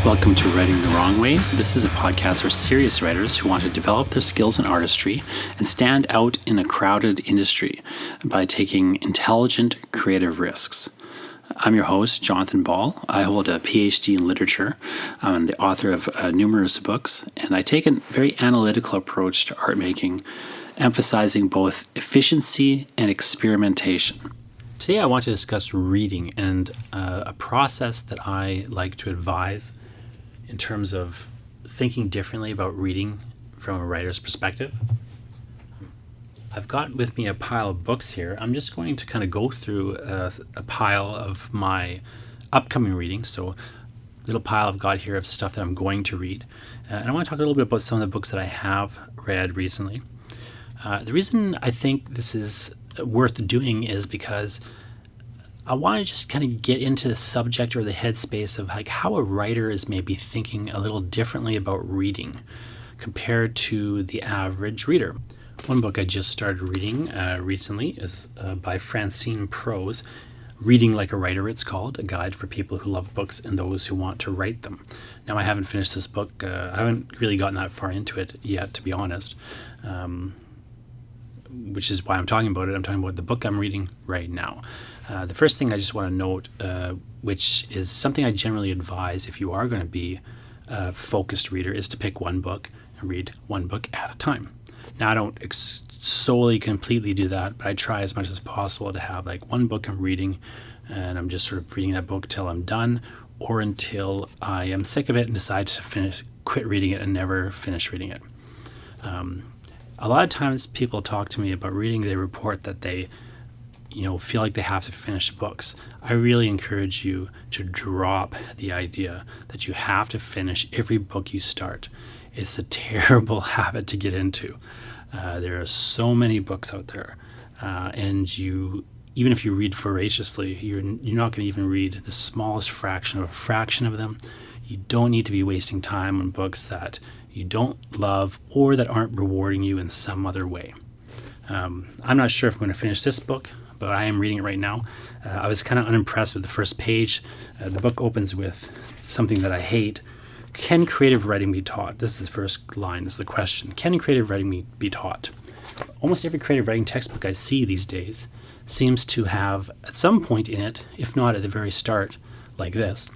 Welcome to Writing the Wrong Way. This is a podcast for serious writers who want to develop their skills in artistry and stand out in a crowded industry by taking intelligent, creative risks. I'm your host, Jonathan Ball. I hold a PhD in literature. I'm the author of numerous books, and I take a very analytical approach to art making, emphasizing both efficiency and experimentation. Today I want to discuss reading and a process that I like to advise in terms of thinking differently about reading from a writer's perspective. I've got with me a pile of books here. I'm just going to kind of go through a pile of my upcoming reading. So a little pile I've got here of stuff that I'm going to read. And I want to talk a little bit about some of the books that I have read recently. The reason I think this is worth doing is because I want to just kind of get into the subject or the headspace of like how a writer is maybe thinking a little differently about reading compared to the average reader. One book I just started reading recently is by Francine Prose, Reading Like a Writer, it's called, a guide for people who love books and those who want to write them. Now, I haven't finished this book. I haven't really gotten that far into it yet, to be honest, which is why I'm talking about it. I'm talking about the book I'm reading right now. The first thing I just want to note, which is something I generally advise if you are going to be a focused reader, is to pick one book and read one book at a time. Now, I don't solely completely do that, but I try as much as possible to have like one book I'm reading, and I'm just sort of reading that book till I'm done or until I am sick of it and decide to quit reading it and never finish reading it. A lot of times people talk to me about reading, they report that they feel like they have to finish books. I really encourage you to drop the idea that you have to finish every book you start. It's a terrible habit to get into. There are so many books out there, and even if you read voraciously, you're not going to even read the smallest fraction of them. You don't need to be wasting time on books that you don't love or that aren't rewarding you in some other way. I'm not sure if I'm going to finish this book, but I am reading it right now. I was kind of unimpressed with the first page. The book opens with something that I hate. Can creative writing be taught? This is the first line, is the question. Can creative writing be taught? Almost every creative writing textbook I see these days seems to have, at some point in it, if not at the very start, like this,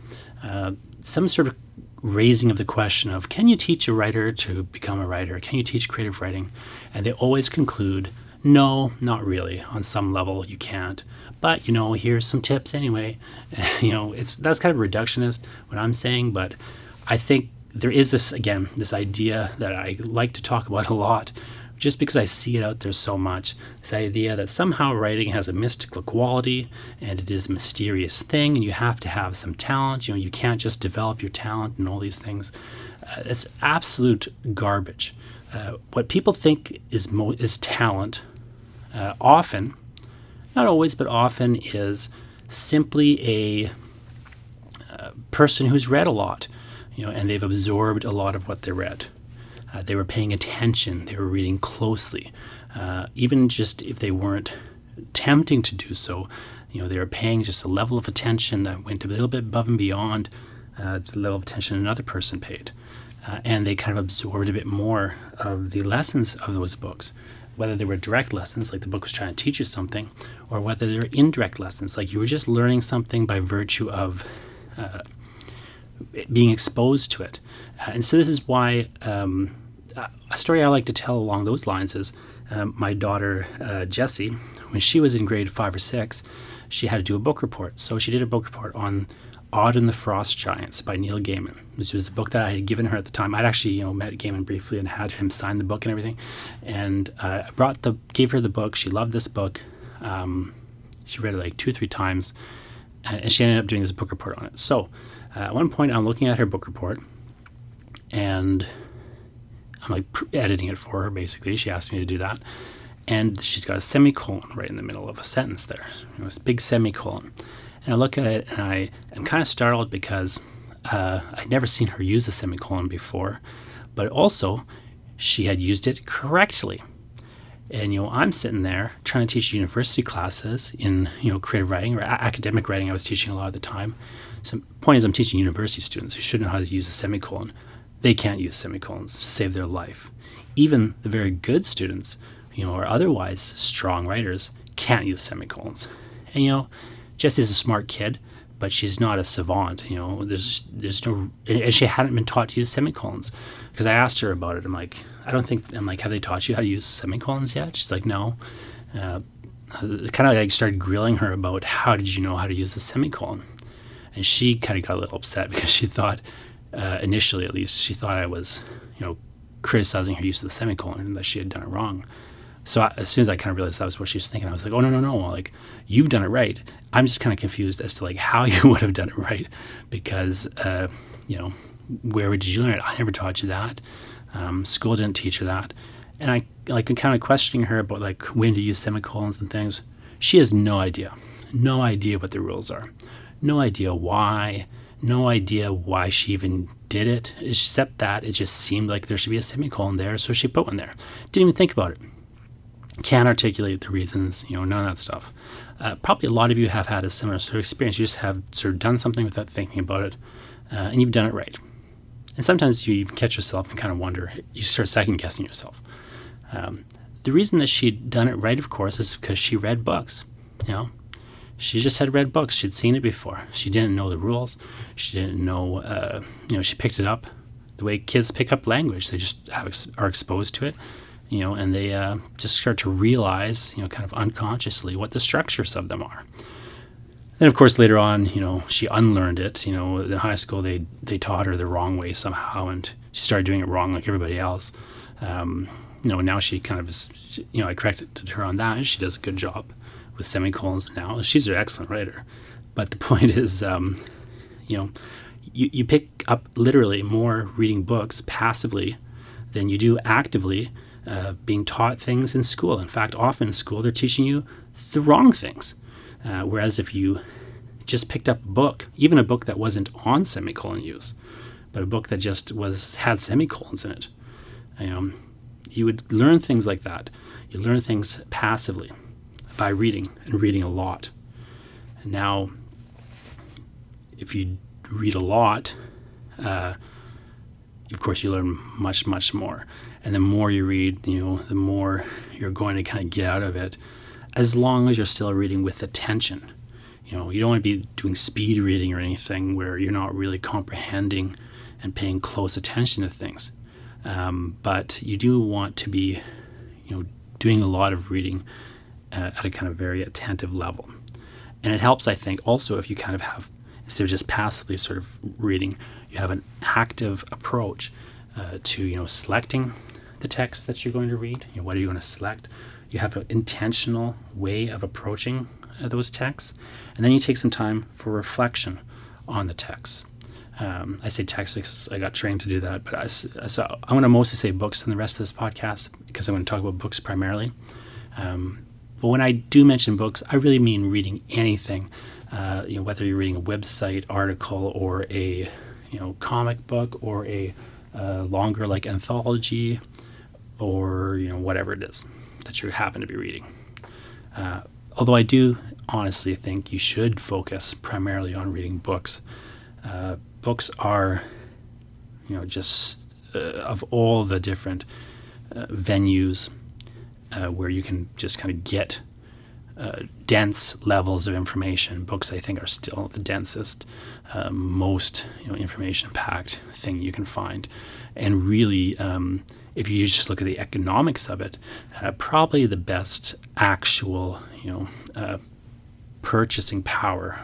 some sort of raising of the question of, can you teach a writer to become a writer? Can you teach creative writing? And they always conclude, no, not really. On some level, you can't. But, here's some tips anyway. That's kind of reductionist, what I'm saying, but I think there is this idea that I like to talk about a lot, just because I see it out there so much. This idea that somehow writing has a mystical quality and it is a mysterious thing and you have to have some talent. You can't just develop your talent and all these things. It's absolute garbage. What people think is talent often, not always, but often is simply a person who's read a lot, and they've absorbed a lot of what they read. They were paying attention. They were reading closely. Even just if they weren't attempting to do so, they were paying just a level of attention that went a little bit above and beyond the level of attention another person paid. And they kind of absorbed a bit more of the lessons of those books, whether they were direct lessons, like the book was trying to teach you something, or whether they were indirect lessons, like you were just learning something by virtue of being exposed to it. And so this is why a story I like to tell along those lines is my daughter, Jessie, when she was in grade 5 or 6, she had to do a book report. So she did a book report on Odd and the Frost Giants by Neil Gaiman, which was a book that I had given her at the time. I'd actually, met Gaiman briefly and had him sign the book and everything. And I gave her the book. She loved this book. She read it like 2 or 3 times, and she ended up doing this book report on it. So at one point, I'm looking at her book report, and I'm like editing it for her, basically. She asked me to do that. And she's got a semicolon right in the middle of a sentence there. This big semicolon. And I look at it, and I am kind of startled because I'd never seen her use a semicolon before, but also she had used it correctly. And, I'm sitting there trying to teach university classes in, creative writing or academic writing I was teaching a lot of the time. So the point is I'm teaching university students who should know how to use a semicolon. They can't use semicolons to save their life. Even the very good students, or otherwise strong writers, can't use semicolons. And, Jessie's a smart kid, but she's not a savant. There's no, and she hadn't been taught to use semicolons. Because I asked her about it. I'm like, have they taught you how to use semicolons yet? She's like, no. It's kind of like started grilling her about how did you know how to use a semicolon? And she kind of got a little upset because she thought, initially at least, she thought I was, criticizing her use of the semicolon and that she had done it wrong. So as soon as I kind of realized that was what she was thinking, I was like, oh, no. Like, you've done it right. I'm just kind of confused as to like how you would have done it right because, where did you learn it? I never taught you that. School didn't teach her that. And I kind of questioning her about like when to use semicolons and things. She has no idea what the rules are. No idea why she even did it, except that it just seemed like there should be a semicolon there, so she put one there. Didn't even think about it. Can't articulate the reasons, none of that stuff. Probably a lot of you have had a similar sort of experience. You just have sort of done something without thinking about it, and you've done it right. And sometimes you even catch yourself and kind of wonder, you start second guessing yourself. The reason that she'd done it right, of course, is because she read books, She just had read books. She'd seen it before. She didn't know the rules. She didn't know, she picked it up the way kids pick up language. They just are exposed to it, and they just start to realize, kind of unconsciously what the structures of them are. Then, of course, later on, she unlearned it. In high school, they taught her the wrong way somehow, and she started doing it wrong like everybody else. Now she kind of is, I corrected her on that, and she does a good job with semicolons now. She's an excellent writer. But the point is, you pick up literally more reading books passively than you do actively being taught things in school. In fact, often in school, they're teaching you the wrong things. Whereas if you just picked up a book, even a book that wasn't on semicolon use, but a book that just had semicolons in it, you would learn things like that. You learn things passively by reading and reading a lot. And now, if you read a lot, of course you learn much, much more. And the more you read, the more you're going to kind of get out of it, as long as you're still reading with attention. You don't want to be doing speed reading or anything where you're not really comprehending and paying close attention to things. But you do want to be, doing a lot of reading at a kind of very attentive level. And it helps, I think, also if you kind of have, instead of just passively sort of reading, you have an active approach to, selecting the text that you're going to read. What are you going to select? You have an intentional way of approaching those texts. And then you take some time for reflection on the text. I say text because I got trained to do that, but so I'm going to mostly say books in the rest of this podcast because I'm going to talk about books primarily. But when I do mention books, I really mean reading anything, whether you're reading a website article or a comic book or a longer like anthology or whatever it is that you happen to be reading. Although I do honestly think you should focus primarily on reading books. Books are, just of all the different venues where you can just kind of get dense levels of information. Books, I think, are still the densest, most information-packed thing you can find. And really, if you just look at the economics of it, probably the best actual, purchasing power,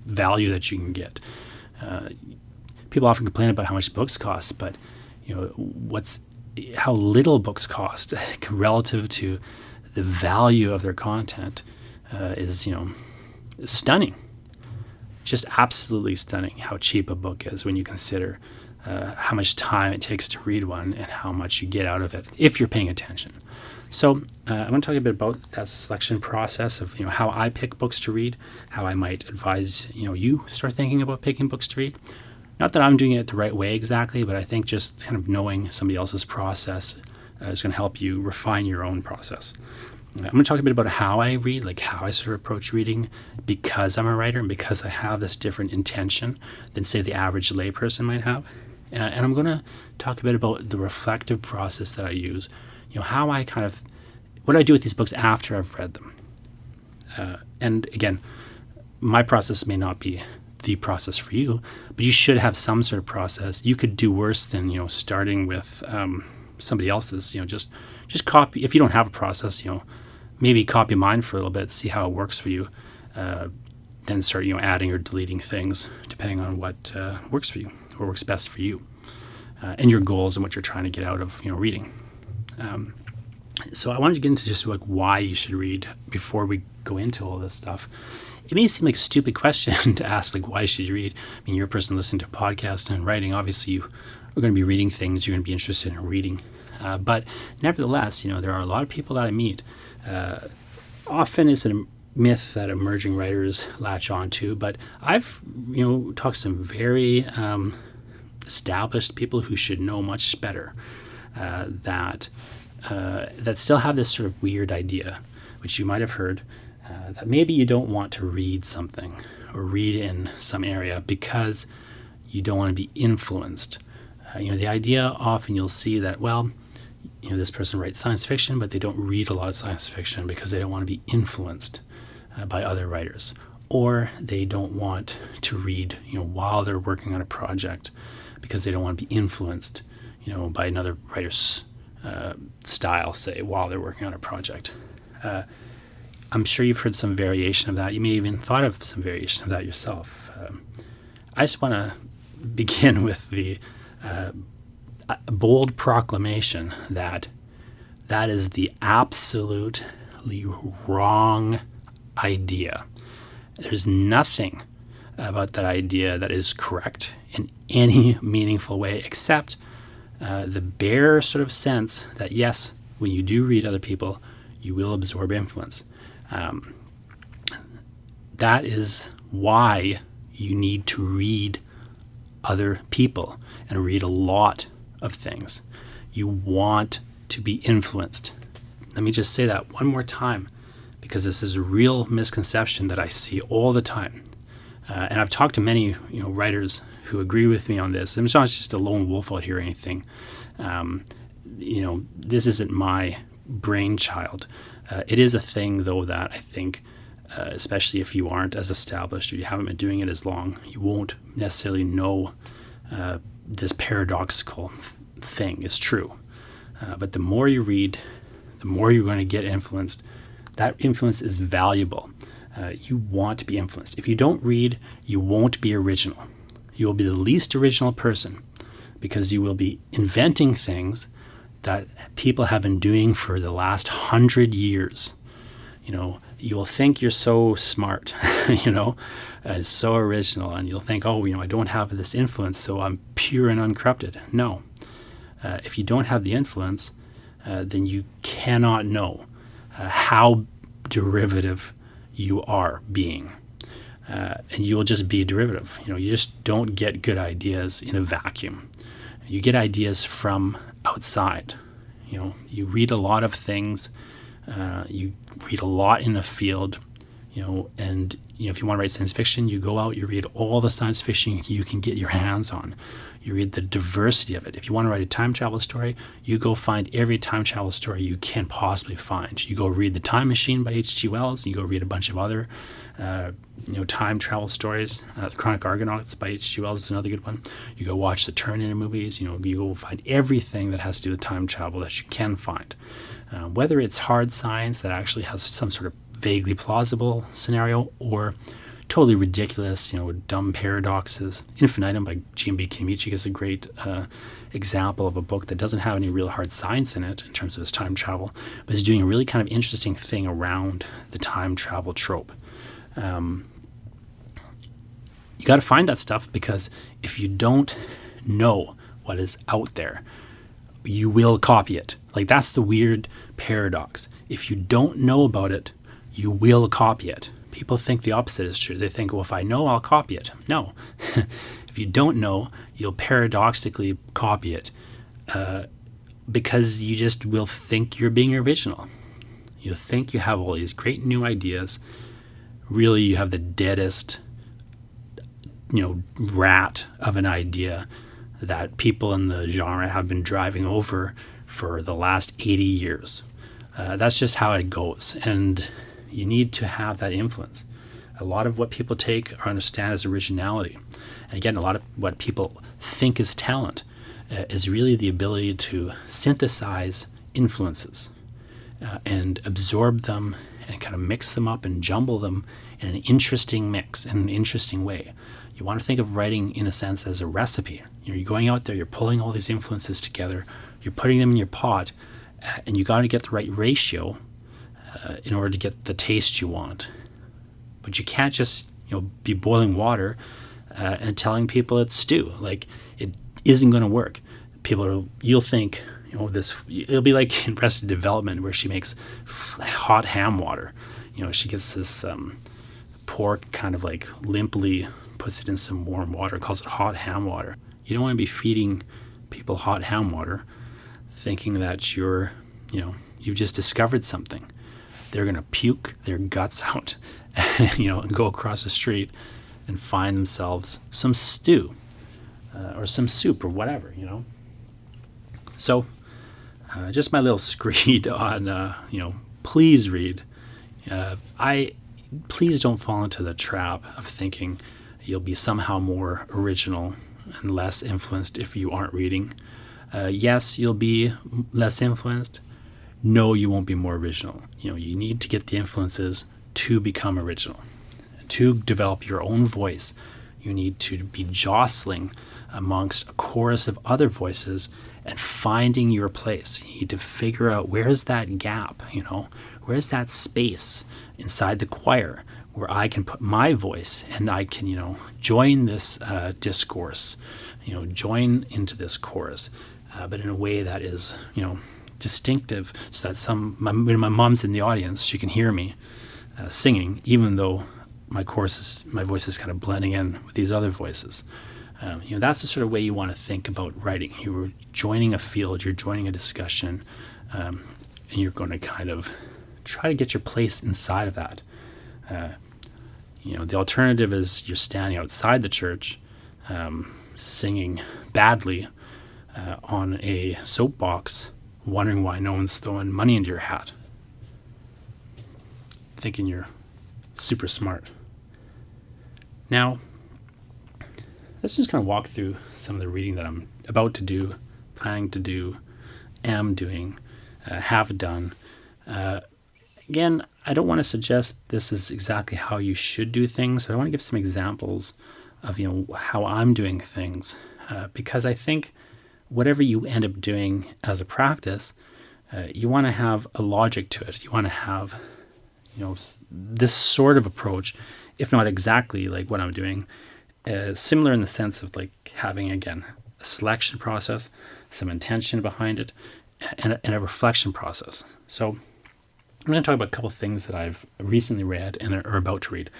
value that you can get. People often complain about how much books cost, but how little books cost relative to the value of their content is stunning. Just absolutely stunning how cheap a book is when you consider how much time it takes to read one and how much you get out of it if you're paying attention. So I'm going to talk a bit about that selection process of how I pick books to read, how I might advise you start thinking about picking books to read. Not that I'm doing it the right way exactly, but I think just kind of knowing somebody else's process is going to help you refine your own process. I'm going to talk a bit about how I read, like how I sort of approach reading, because I'm a writer and because I have this different intention than, say, the average layperson might have. And I'm going to talk a bit about the reflective process that I use, how I what I do with these books after I've read them. And again, my process may not be the process for you, but you should have some sort of process. You could do worse than, starting with somebody else's, just copy. If you don't have a process, maybe copy mine for a little bit, see how it works for you. Then start, adding or deleting things depending on what works for you or works best for you and your goals and what you're trying to get out of, reading. So I wanted to get into just like why you should read before we go into all this stuff. It may seem like a stupid question to ask, like, why should you read? I mean, you're a person listening to podcasts and writing. Obviously, you are going to be reading things you're going to be interested in reading. But nevertheless, there are a lot of people that I meet. Often it's a myth that emerging writers latch onto, but I've, talked to some very established people who should know much better that still have this sort of weird idea, which you might have heard, that maybe you don't want to read something or read in some area because you don't want to be influenced. The idea often you'll see that, this person writes science fiction, but they don't read a lot of science fiction because they don't want to be influenced by other writers, or they don't want to read, while they're working on a project because they don't want to be influenced, by another writer's style, say, while they're working on a project. I'm sure you've heard some variation of that. You may even thought of some variation of that yourself. I just want to begin with the bold proclamation that is the absolutely wrong idea. There's nothing about that idea that is correct in any meaningful way, except the bare sort of sense that, yes, when you do read other people, you will absorb influence. That is why you need to read other people and read a lot of things. You want to be influenced. Let me just say that one more time, because this is a real misconception that I see all the time. And I've talked to many, writers who agree with me on this. I'm not just a lone wolf out here or anything. This isn't my brainchild. It is a thing, though, that I think, especially if you aren't as established or you haven't been doing it as long, you won't necessarily know this paradoxical thing is true. But the more you read, the more you're going to get influenced. That influence is valuable. You want to be influenced. If you don't read, you won't be original. You will be the least original person because you will be inventing things that people have been doing for the last 100 years. You will think you're so smart, so original, and you'll think, I don't have this influence, so I'm pure and uncorrupted. No. If you don't have the influence, then you cannot know how derivative you are being. And you will just be derivative. You just don't get good ideas in a vacuum. You get ideas from outside. You read a lot of things. You read a lot in a field, and if you want to write science fiction, you go out, you read all the science fiction you can get your hands on. You read the diversity of it. If you want to write a time travel story, you go find every time travel story you can possibly find. You go read The Time Machine by H.G. Wells, and you go read a bunch of other time travel stories. The Chronic Argonauts by H.G. Wells is another good one. You go watch the Terminator movies. You go find everything that has to do with time travel that you can find. Whether it's hard science that actually has some sort of vaguely plausible scenario or totally ridiculous, dumb paradoxes. Infinitum by G.M.B. Kiamichi is a great example of a book that doesn't have any real hard science in it in terms of its time travel, but is doing a really kind of interesting thing around the time travel trope. You got to find that stuff, because if you don't know what is out there, you will copy it. Like, that's the weird paradox. If you don't know about it, you will copy it. People think the opposite is true. They think, well, if I know, I'll copy it. No. If you don't know, you'll paradoxically copy it because you just will think you're being original. You'll think you have all these great new ideas. Really, you have the deadest, rat of an idea that people in the genre have been driving over for the last 80 years. That's just how it goes. And you need to have that influence. A lot of what people take or understand as originality, and again, a lot of what people think is talent, is really the ability to synthesize influences and absorb them and kind of mix them up and jumble them in an interesting mix, in an interesting way. You want to think of writing, in a sense, as a recipe. You're going out there, you're pulling all these influences together, you're putting them in your pot, and you got to get the right ratio in order to get the taste you want. But you can't just be boiling water and telling people it's stew. Like, it isn't going to work. You'll think this. It'll be like in Arrested Development, where she makes hot ham water. She gets this pork, kind of like limply puts it in some warm water, calls it hot ham water. You don't want to be feeding people hot ham water thinking that you've just discovered something. They're going to puke their guts out, and go across the street and find themselves some stew or some soup or whatever, So just my little screed on, please read. Please don't fall into the trap of thinking you'll be somehow more original and less influenced if you aren't reading. Yes, you'll be less influenced. No, you won't be more original. You need to get the influences to become original. To develop your own voice, you need to be jostling amongst a chorus of other voices and finding your place. You need to figure out, where's that gap, where's that space inside the choir where I can put my voice and I can, join this discourse, join into this chorus, but in a way that is, distinctive, so that when my mom's in the audience, she can hear me singing, even though my voice is kind of blending in with these other voices. That's the sort of way you want to think about writing. You're joining a field, you're joining a discussion, and you're going to kind of try to get your place inside of that. The alternative is you're standing outside the church, singing badly on a soapbox, wondering why no one's throwing money into your hat, thinking you're super smart. Now, let's just kind of walk through some of the reading that I'm about to do, planning to do, am doing, have done. Again, I don't want to suggest this is exactly how you should do things, but I want to give some examples of how I'm doing things, because I think whatever you end up doing as a practice, you want to have a logic to it. You want to have this sort of approach, if not exactly like what I'm doing, similar in the sense of like having, again, a selection process, some intention behind it, and a reflection process. So I'm going to talk about a couple of things that I've recently read and are about to read.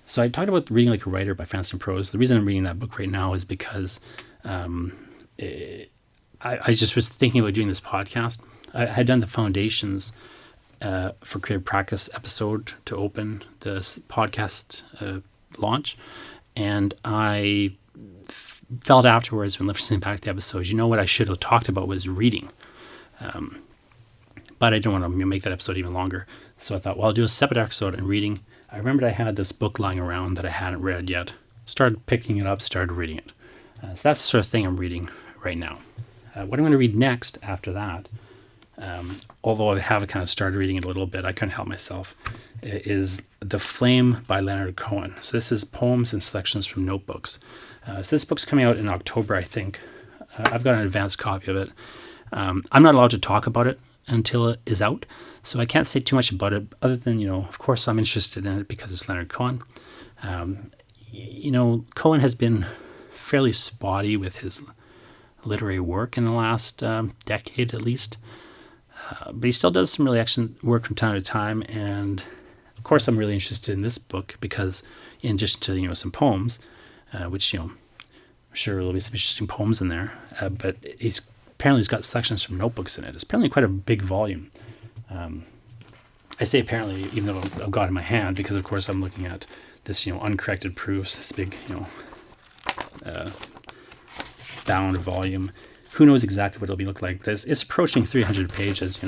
So I talked about Reading Like a Writer by Fancy and Prose. The reason I'm reading that book right now is because I just was thinking about doing this podcast. I had done the foundations for Creative Practice episode to open this podcast launch, and I felt afterwards when listening back to the episodes, what I should have talked about was reading. But I didn't want to make that episode even longer. So I thought, well, I'll do a separate episode on reading. I remembered I had this book lying around that I hadn't read yet. Started picking it up, started reading it. So that's the sort of thing I'm reading right now. What I'm going to read next after that, although I have kind of started reading it a little bit, I couldn't help myself, is The Flame by Leonard Cohen. So this is poems and selections from notebooks. So this book's coming out in October, I think. I've got an advanced copy of it. I'm not allowed to talk about it until it is out, so I can't say too much about it, other than, of course I'm interested in it because it's Leonard Cohen. Cohen has been fairly spotty with his literary work in the last decade at least, but he still does some really excellent work from time to time, and of course I'm really interested in this book because in addition to some poems, which I'm sure there'll be some interesting poems in there, but he's apparently it's got selections from notebooks in it. It's apparently quite a big volume. I say apparently, even though I've got it in my hand, because of course I'm looking at this, uncorrected proofs, this big, bound volume. Who knows exactly what it'll look like, but it's approaching 300 pages,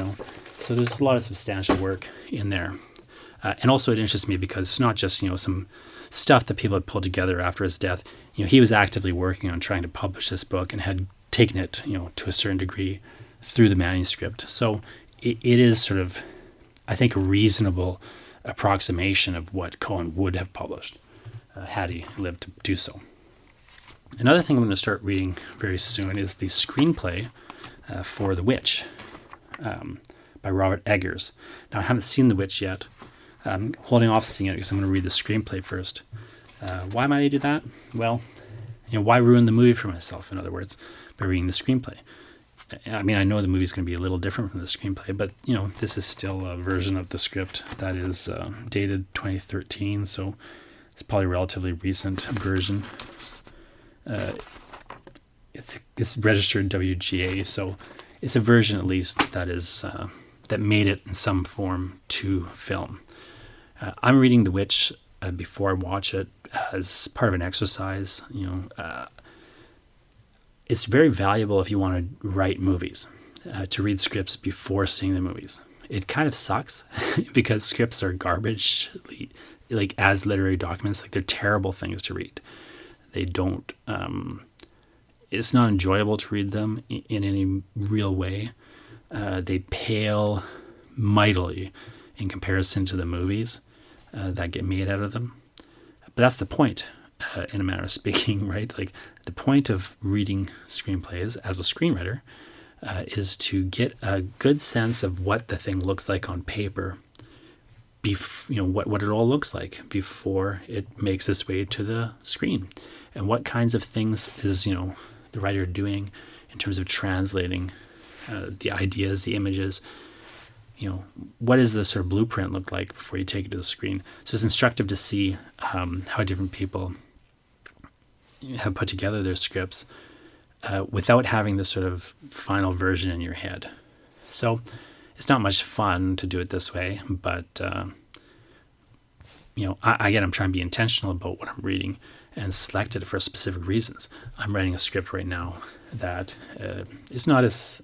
So there's a lot of substantial work in there. And also it interests me because it's not just, some stuff that people had pulled together after his death. He was actively working on trying to publish this book and had taken it, to a certain degree through the manuscript. So it is sort of, I think, a reasonable approximation of what Cohen would have published had he lived to do so. Another thing I'm going to start reading very soon is the screenplay for The Witch by Robert Eggers. Now, I haven't seen The Witch yet. I'm holding off seeing it because I'm going to read the screenplay first. Why might I do that? Well, why ruin the movie for myself, in other words, by reading the screenplay? I mean, I know the movie's going to be a little different from the screenplay, but, this is still a version of the script that is dated 2013, so it's probably a relatively recent version. It's registered WGA, so it's a version at least that is that made it in some form to film. I'm reading The Witch before I watch it as part of an exercise. It's very valuable if you want to write movies, to read scripts before seeing the movies. It kind of sucks because scripts are garbage, like as literary documents. Like, they're terrible things to read. They don't. It's not enjoyable to read them in any real way. They pale mightily in comparison to the movies that get made out of them. But that's the point, in a manner of speaking, right? Like, the point of reading screenplays as a screenwriter is to get a good sense of what the thing looks like on paper, what it all looks like before it makes its way to the screen, and what kinds of things is the writer doing in terms of translating the ideas, the images. What does the sort of blueprint look like before you take it to the screen? So it's instructive to see how different people have put together their scripts without having the sort of final version in your head. So it's not much fun to do it this way, but I'm trying to be intentional about what I'm reading and select it for specific reasons. I'm writing a script right now that is not as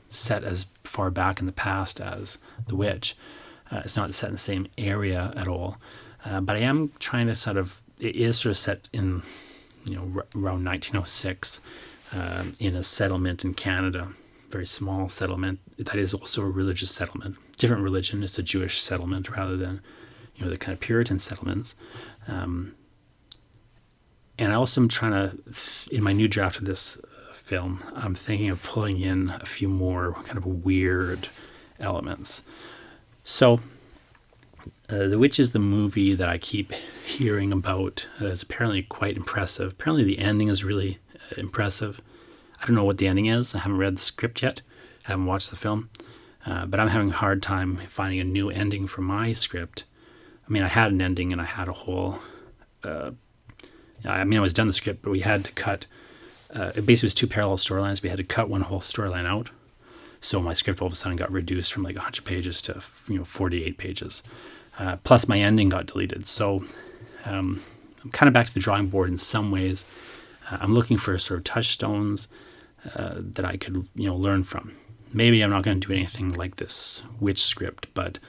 set as far back in the past as The Witch. It's not set in the same area at all, but I am trying to it is sort of set in around 1906 in a settlement in Canada, very small settlement that is also a religious settlement, different religion. It's a Jewish settlement rather than the kind of Puritan settlements. And I also am trying to, in my new draft of this film, I'm thinking of pulling in a few more kind of weird elements. So, The Witch is the movie that I keep hearing about. It's apparently quite impressive. Apparently the ending is really impressive. I don't know what the ending is. I haven't read the script yet. I haven't watched the film. But I'm having a hard time finding a new ending for my script. I mean, I had an ending and I had a whole... I was done the script, but we had to cut... it basically was two parallel storylines. We had to cut one whole storyline out. So my script all of a sudden got reduced from like 100 pages to 48 pages. Plus my ending got deleted. So I'm kind of back to the drawing board in some ways. I'm looking for sort of touchstones that I could learn from. Maybe I'm not going to do anything like this Witch script, but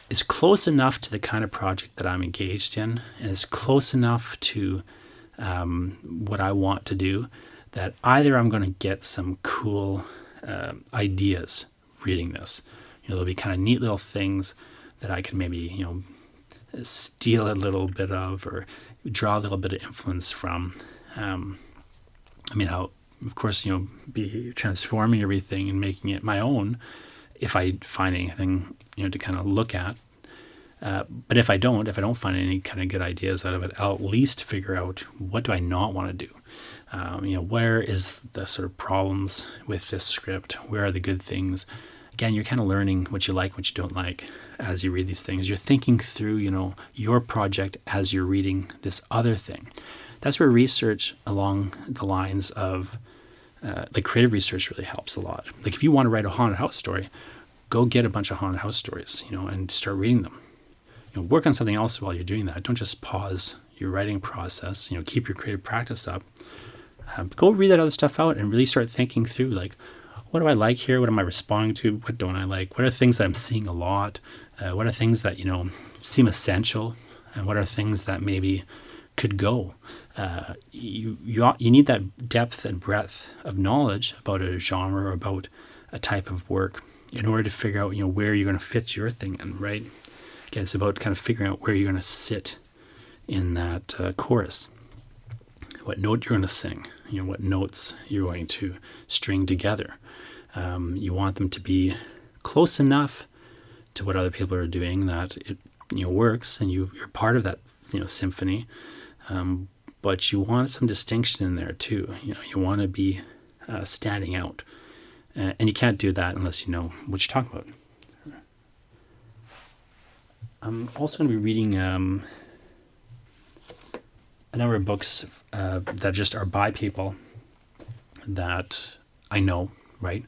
it's close enough to the kind of project that I'm engaged in, and it's close enough to what I want to do, that either I'm going to get some cool ideas reading this. There'll be kind of neat little things that I can maybe, steal a little bit of or draw a little bit of influence from. I'll, of course, be transforming everything and making it my own if I find anything, to kind of look at. But if I don't find any kind of good ideas out of it, I'll at least figure out what do I not want to do. Where is the sort of problems with this script? Where are the good things? Again, you're kind of learning what you like, what you don't like as you read these things. You're thinking through, your project as you're reading this other thing. That's where research along the lines of like creative research really helps a lot. Like if you want to write a haunted house story, go get a bunch of haunted house stories, and start reading them. Work on something else while you're doing that. Don't just pause your writing process. Keep your creative practice up. Go read that other stuff out and really start thinking through, like, what do I like here? What am I responding to? What don't I like? What are things that I'm seeing a lot? What are things that, seem essential? And what are things that maybe could go? You need that depth and breadth of knowledge about a genre or about a type of work in order to figure out, where you're going to fit your thing in, right? Again, it's about kind of figuring out where you're going to sit in that chorus, what note you're going to sing, what notes you're going to string together. You want them to be close enough to what other people are doing that it works, and you're part of that symphony. But you want some distinction in there too. You want to be standing out, and you can't do that unless you know what you're talking about. I'm also going to be reading a number of books that just are by people that I know, right?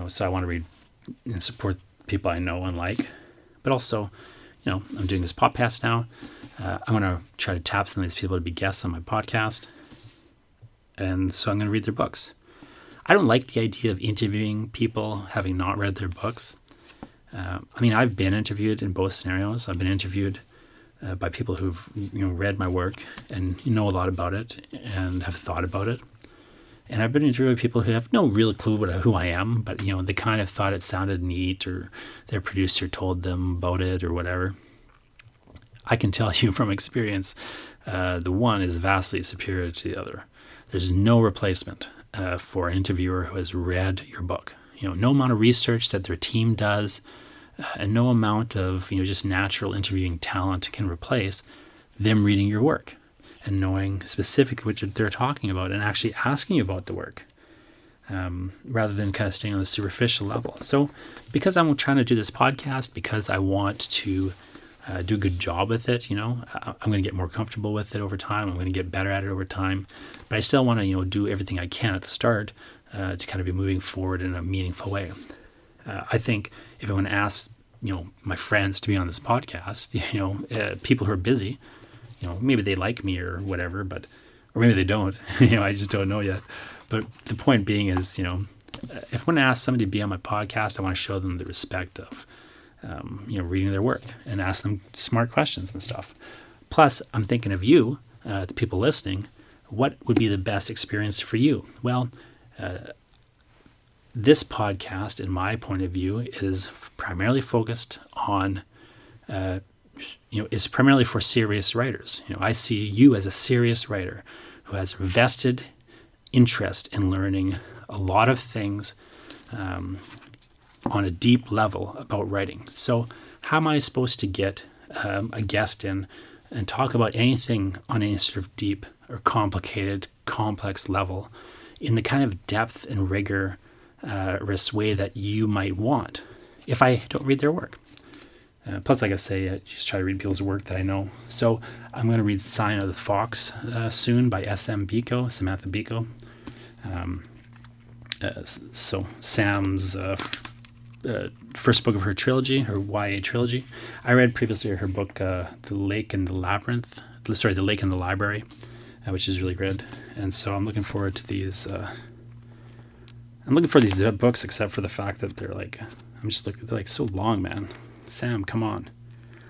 So I want to read and support people I know and like, but also, I'm doing this podcast now. I want to try to tap some of these people to be guests on my podcast. And so I'm going to read their books. I don't like the idea of interviewing people having not read their books. I've been interviewed in both scenarios. I've been interviewed by people who've read my work and know a lot about it and have thought about it. And I've been interviewed by people who have no real clue about who I am, but they kind of thought it sounded neat, or their producer told them about it or whatever. I can tell you from experience, the one is vastly superior to the other. There's no replacement for an interviewer who has read your book. No amount of research that their team does, and no amount of just natural interviewing talent can replace them reading your work and knowing specifically what they're talking about and actually asking you about the work, rather than kind of staying on the superficial level. So because I'm trying to do this podcast, because I want to do a good job with it, I'm going to get more comfortable with it over time. I'm going to get better at it over time. But I still want to, do everything I can at the start to kind of be moving forward in a meaningful way. I think if I want to ask, my friends to be on this podcast, people who are busy, maybe they like me or whatever, or maybe they don't, I just don't know yet. But the point being is, if I want to ask somebody to be on my podcast, I want to show them the respect of, reading their work and ask them smart questions and stuff. Plus, I'm thinking of you, the people listening. What would be the best experience for you? Well, this podcast, in my point of view, is primarily focused on, is primarily for serious writers. I see you as a serious writer who has vested interest in learning a lot of things on a deep level about writing. So how am I supposed to get a guest in and talk about anything on any sort of deep or complicated, complex level in the kind of depth and rigor way that you might want if I don't read their work? Plus, like I say, I just try to read people's work that I know. So I'm going to read Sign of the Fox soon by Samantha Biko. So Sam's first book of her trilogy, her YA trilogy. I read previously her book, The Lake and the Library, which is really good. And so I'm looking forward to these. I'm looking for these books, except for the fact that they're like, they're like so long, man. Sam, come on.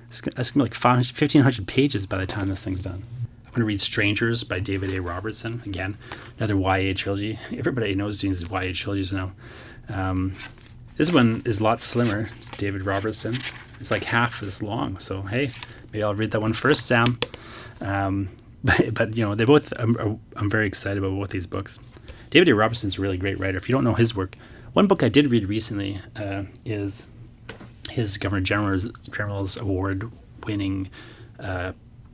That's going to be like 1,500 pages by the time this thing's done. I'm going to read Strangers by David A. Robertson. Again, another YA trilogy. Everybody knows doing these YA trilogies now. This one is a lot slimmer. It's David Robertson. It's like half as long. So, hey, maybe I'll read that one first, Sam. But they both, I'm very excited about both these books. David A. Robertson's a really great writer. If you don't know his work, one book I did read recently is his Governor General's award-winning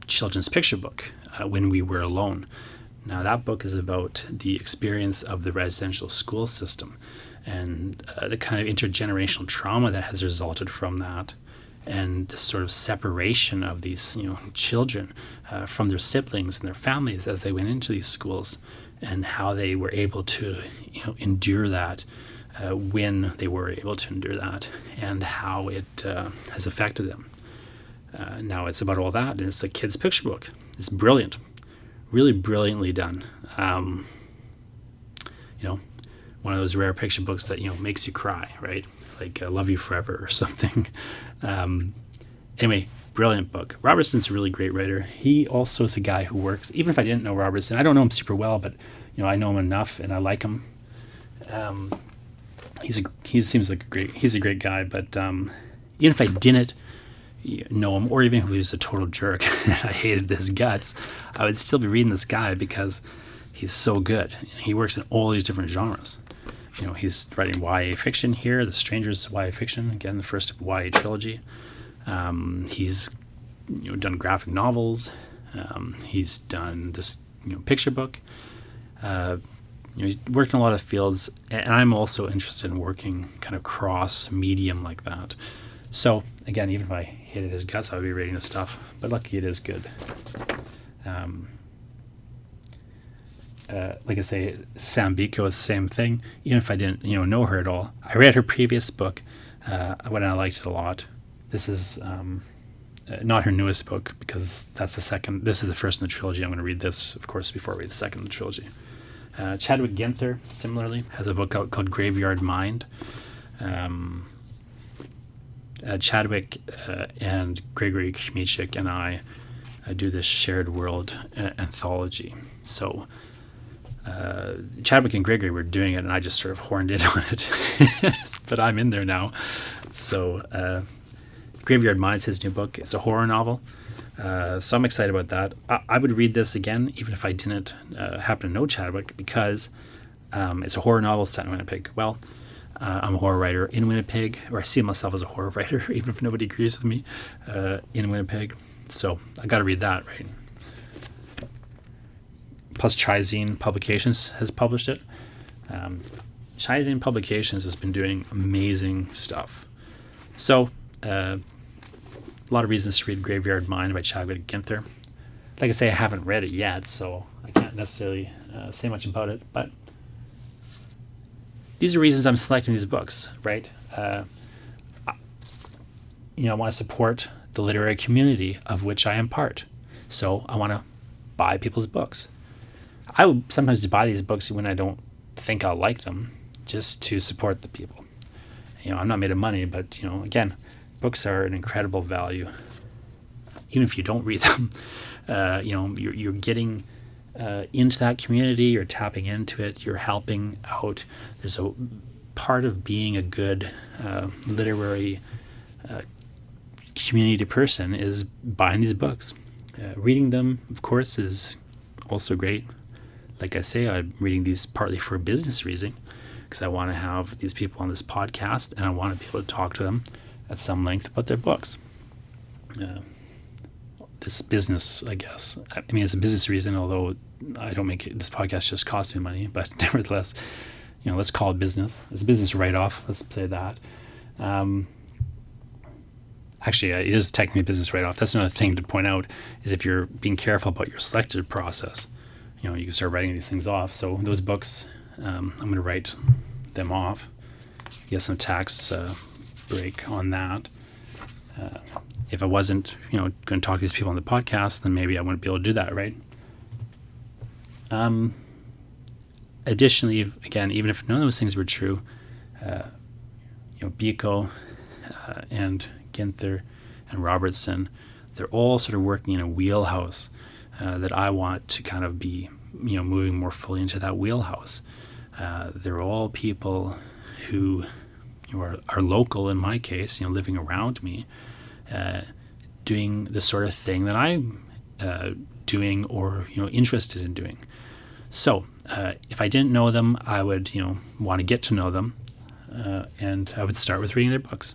children's picture book, When We Were Alone. Now, that book is about the experience of the residential school system and the kind of intergenerational trauma that has resulted from that, and the sort of separation of these children from their siblings and their families as they went into these schools, and how they were able to endure that when they were able to endure that, and how it has affected them. Now it's about all that, and it's a kid's picture book. It's brilliant, really brilliantly done. One of those rare picture books that makes you cry, right? Like Love You Forever or something. Anyway, brilliant book. Robertson's a really great writer. He also is a guy who works, even if I didn't know Robertson, I don't know him super well, but I know him enough and I like him. He seems like he's a great guy, but even if I didn't know him, or even if he was a total jerk and I hated his guts, I would still be reading this guy because he's so good. He works in all these different genres. He's writing YA fiction here. The Strangers YA fiction, again, the first YA trilogy. He's done graphic novels. He's done this picture book. He's worked in a lot of fields, and I'm also interested in working kind of cross medium like that. So again, even if I hated his guts, I would be reading his stuff. But lucky it is good. Like I say, Sam Biko is the same thing. Even if I didn't know her at all, I read her previous book when I liked it a lot. This is not her newest book, because that's the second. This is the first in the trilogy. I'm going to read this, of course, before I read the second in the trilogy. Chadwick Ginther, similarly, has a book out called Graveyard Mind. Chadwick and Gregory Kmichik and I do this shared world anthology. So Chadwick and Gregory were doing it, and I just sort of horned in on it. But I'm in there now. So Graveyard Mind's his new book. It's a horror novel. So I'm excited about that. I would read this again, even if I didn't happen to know Chadwick, because it's a horror novel set in Winnipeg. Well, I'm a horror writer in Winnipeg, or I see myself as a horror writer, even if nobody agrees with me, in Winnipeg. So I got to read that, right? Plus, Trizine Publications has published it. Trizine Publications has been doing amazing stuff. So, a lot of reasons to read Graveyard Mind by Chadwick Ginther. Like I say, I haven't read it yet, so I can't necessarily say much about it, but these are reasons I'm selecting these books, right? I want to support the literary community of which I am part. So I want to buy people's books. I will sometimes buy these books when I don't think I'll like them, just to support the people. I'm not made of money, but again, books are an incredible value. Even if you don't read them, you're getting into that community, you're tapping into it, you're helping out. There's a part of being a good literary community person is buying these books. Reading them, of course, is also great. Like I say, I'm reading these partly for a business reason, because I want to have these people on this podcast, and I want to be able to talk to them at some length about their books. This business, I guess. I mean, it's a business reason, although I don't make it, this podcast just costs me money, but nevertheless, let's call it business. It's a business write-off, let's say that. Actually, it is technically a business write-off. That's another thing to point out, is if you're being careful about your selected process, you can start writing these things off. So those books, I'm going to write them off. Get some tax break on that. If I wasn't, going to talk to these people on the podcast, then maybe I wouldn't be able to do that, right? Additionally, again, even if none of those things were true, Biko and Ginther and Robertson, they're all sort of working in a wheelhouse that I want to kind of be, moving more fully into that wheelhouse. They're all people who are local in my case, living around me, doing the sort of thing that I'm doing or interested in doing. So if I didn't know them, I would want to get to know them, and I would start with reading their books.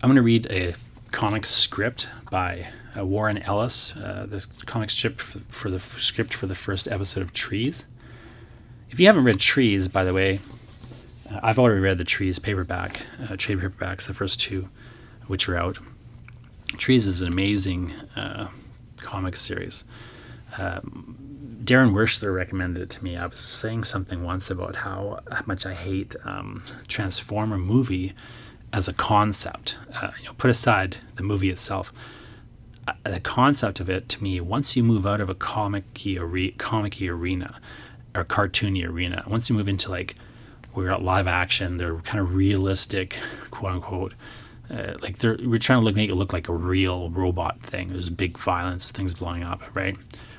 I'm going to read a comic script by Warren Ellis, the comic script for the first episode of Trees. If you haven't read Trees, by the way, I've already read the Trees paperback, trade paperbacks, the first two, which are out. Trees is an amazing comic series. Darren Wershler recommended it to me. I was saying something once about how much I hate Transformer movie as a concept. Put aside the movie itself. The concept of it, to me, once you move out of a comic-y arena or cartoony arena, once you move into like we're at live action, they're kind of realistic, quote unquote. We're trying to make it look like a real robot thing. There's big violence, things blowing up, right?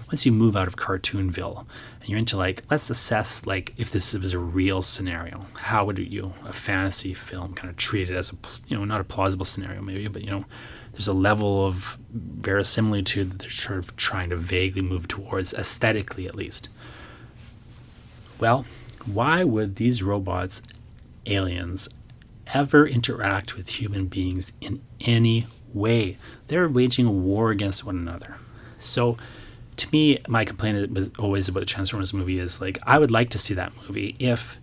Once you move out of Cartoonville and you're into like, let's assess like if this was a real scenario, how would a fantasy film kind of treat it as not a plausible scenario maybe, but there's a level of verisimilitude that they're sort of trying to vaguely move towards, aesthetically at least. Well, why would these robots, aliens, ever interact with human beings in any way? They're waging a war against one another. So to me, my complaint was always about the Transformers movie is like, I would like to see that movie if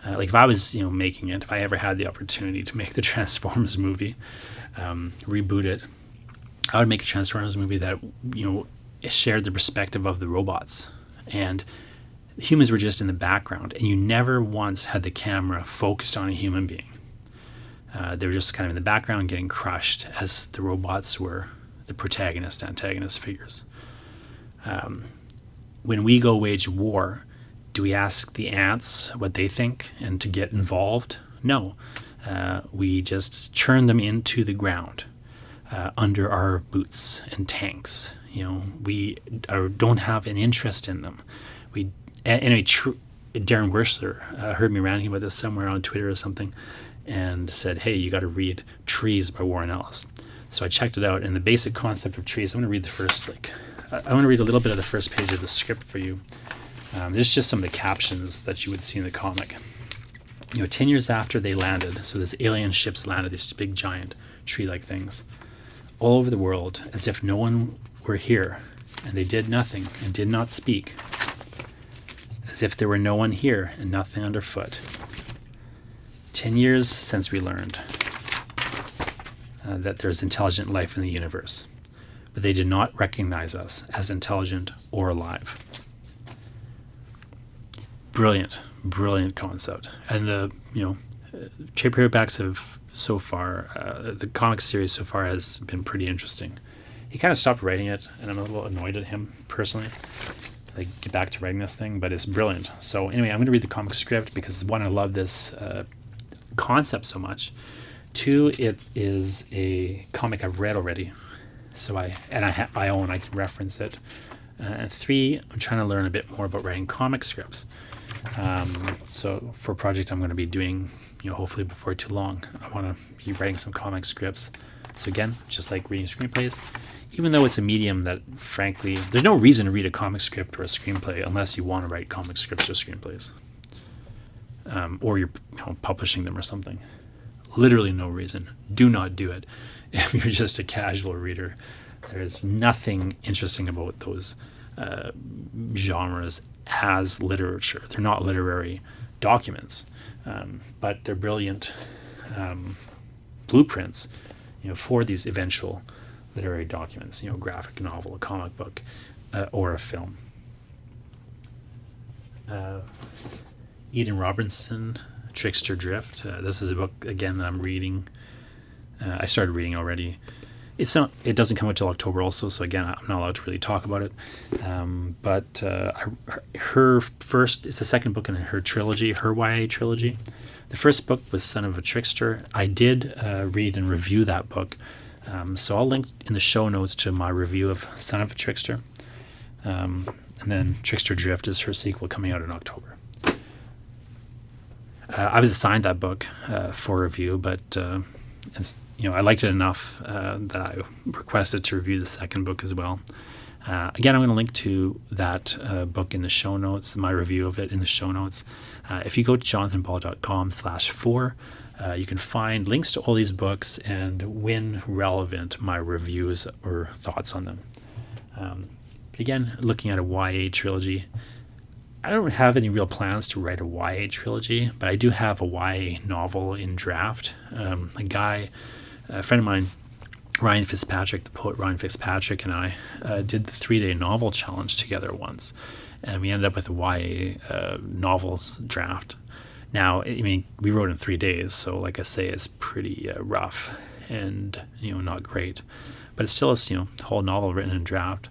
I was making it, if I ever had the opportunity to make the Transformers movie, reboot it, I would make a Transformers movie that shared the perspective of the robots, and humans were just in the background, and you never once had the camera focused on a human being. They were just kind of in the background getting crushed as the robots were the antagonist figures. When we go wage war, do we ask the ants what they think and to get involved? No. We just churn them into the ground under our boots and tanks. We don't have an interest in them. Darren Wershler heard me ranting about this somewhere on Twitter or something and said, hey, you got to read Trees by Warren Ellis. So I checked it out, and the basic concept of trees, I'm going to read I want to read a little bit of the first page of the script for you. There's just some of the captions that you would see in the comic. 10 years after they landed, so this alien ships landed, these big giant tree-like things, all over the world, as if no one were here, and they did nothing and did not speak, as if there were no one here and nothing underfoot. 10 years since we learned that there's intelligent life in the universe, but they did not recognize us as intelligent or alive. Brilliant concept. And the trade paperbacks have so far, the comic series so far has been pretty interesting. He kind of stopped writing it, and I'm a little annoyed at him personally. Get back to writing this thing, but it's brilliant. So anyway, I'm going to read the comic script because one, I love this concept so much. Two, it is a comic I've read already, so I own. I can reference it. And three, I'm trying to learn a bit more about writing comic scripts. So for a project I'm going to be doing, hopefully before too long, I want to be writing some comic scripts. So again, just like reading screenplays, even though it's a medium that, frankly, there's no reason to read a comic script or a screenplay unless you want to write comic scripts or screenplays, or you're publishing them or something. Literally no reason. Do not do it if you're just a casual reader. There's nothing interesting about those genres as literature. They're not literary documents, but they're brilliant blueprints, for these eventual literary documents. Graphic novel, a comic book, or a film. Eden Robinson, Trickster Drift. This is a book again that I'm reading. I started reading already. It doesn't come out till October also, so again, I'm not allowed to really talk about it. But it's the second book in her trilogy, her YA trilogy. The first book was Son of a Trickster. I did read and review that book, so I'll link in the show notes to my review of Son of a Trickster. And then Trickster Drift is her sequel coming out in October. I was assigned that book for review, but I liked it enough that I requested to review the second book as well. Again, I'm going to link to that book in the show notes, my review of it in the show notes. If you go to jonathanball.com/4, you can find links to all these books and, when relevant, my reviews or thoughts on them. But again, looking at a YA trilogy, I don't have any real plans to write a YA trilogy, but I do have a YA novel in draft. A friend of mine Ryan Fitzpatrick, the poet Ryan Fitzpatrick, and I did the 3-day novel challenge together once, and we ended up with a YA novels draft. Now, I mean, we wrote in 3 days, so like I say, it's pretty rough and not great, but it's still a whole novel written in draft.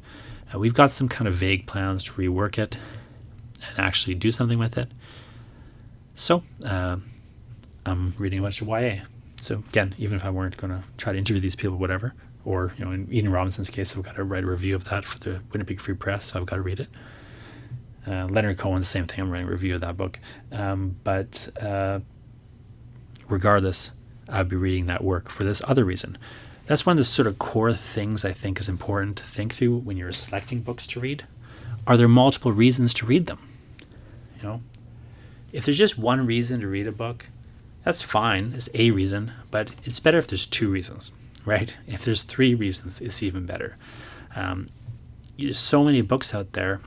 We've got some kind of vague plans to rework it and actually do something with it. So I'm reading a bunch of YA. So again, even if I weren't going to try to interview these people, whatever, or in Ian Robinson's case, I've got to write a review of that for the Winnipeg Free Press, so I've got to read it. Leonard Cohen, the same thing. I'm writing a review of that book. But regardless, I'll be reading that work for this other reason. That's one of the sort of core things I think is important to think through when you're selecting books to read. Are there multiple reasons to read them? If there's just one reason to read a book, that's fine. It's a reason, but it's better if there's 2 reasons, right? If there's 3 reasons, it's even better. There's so many books out there,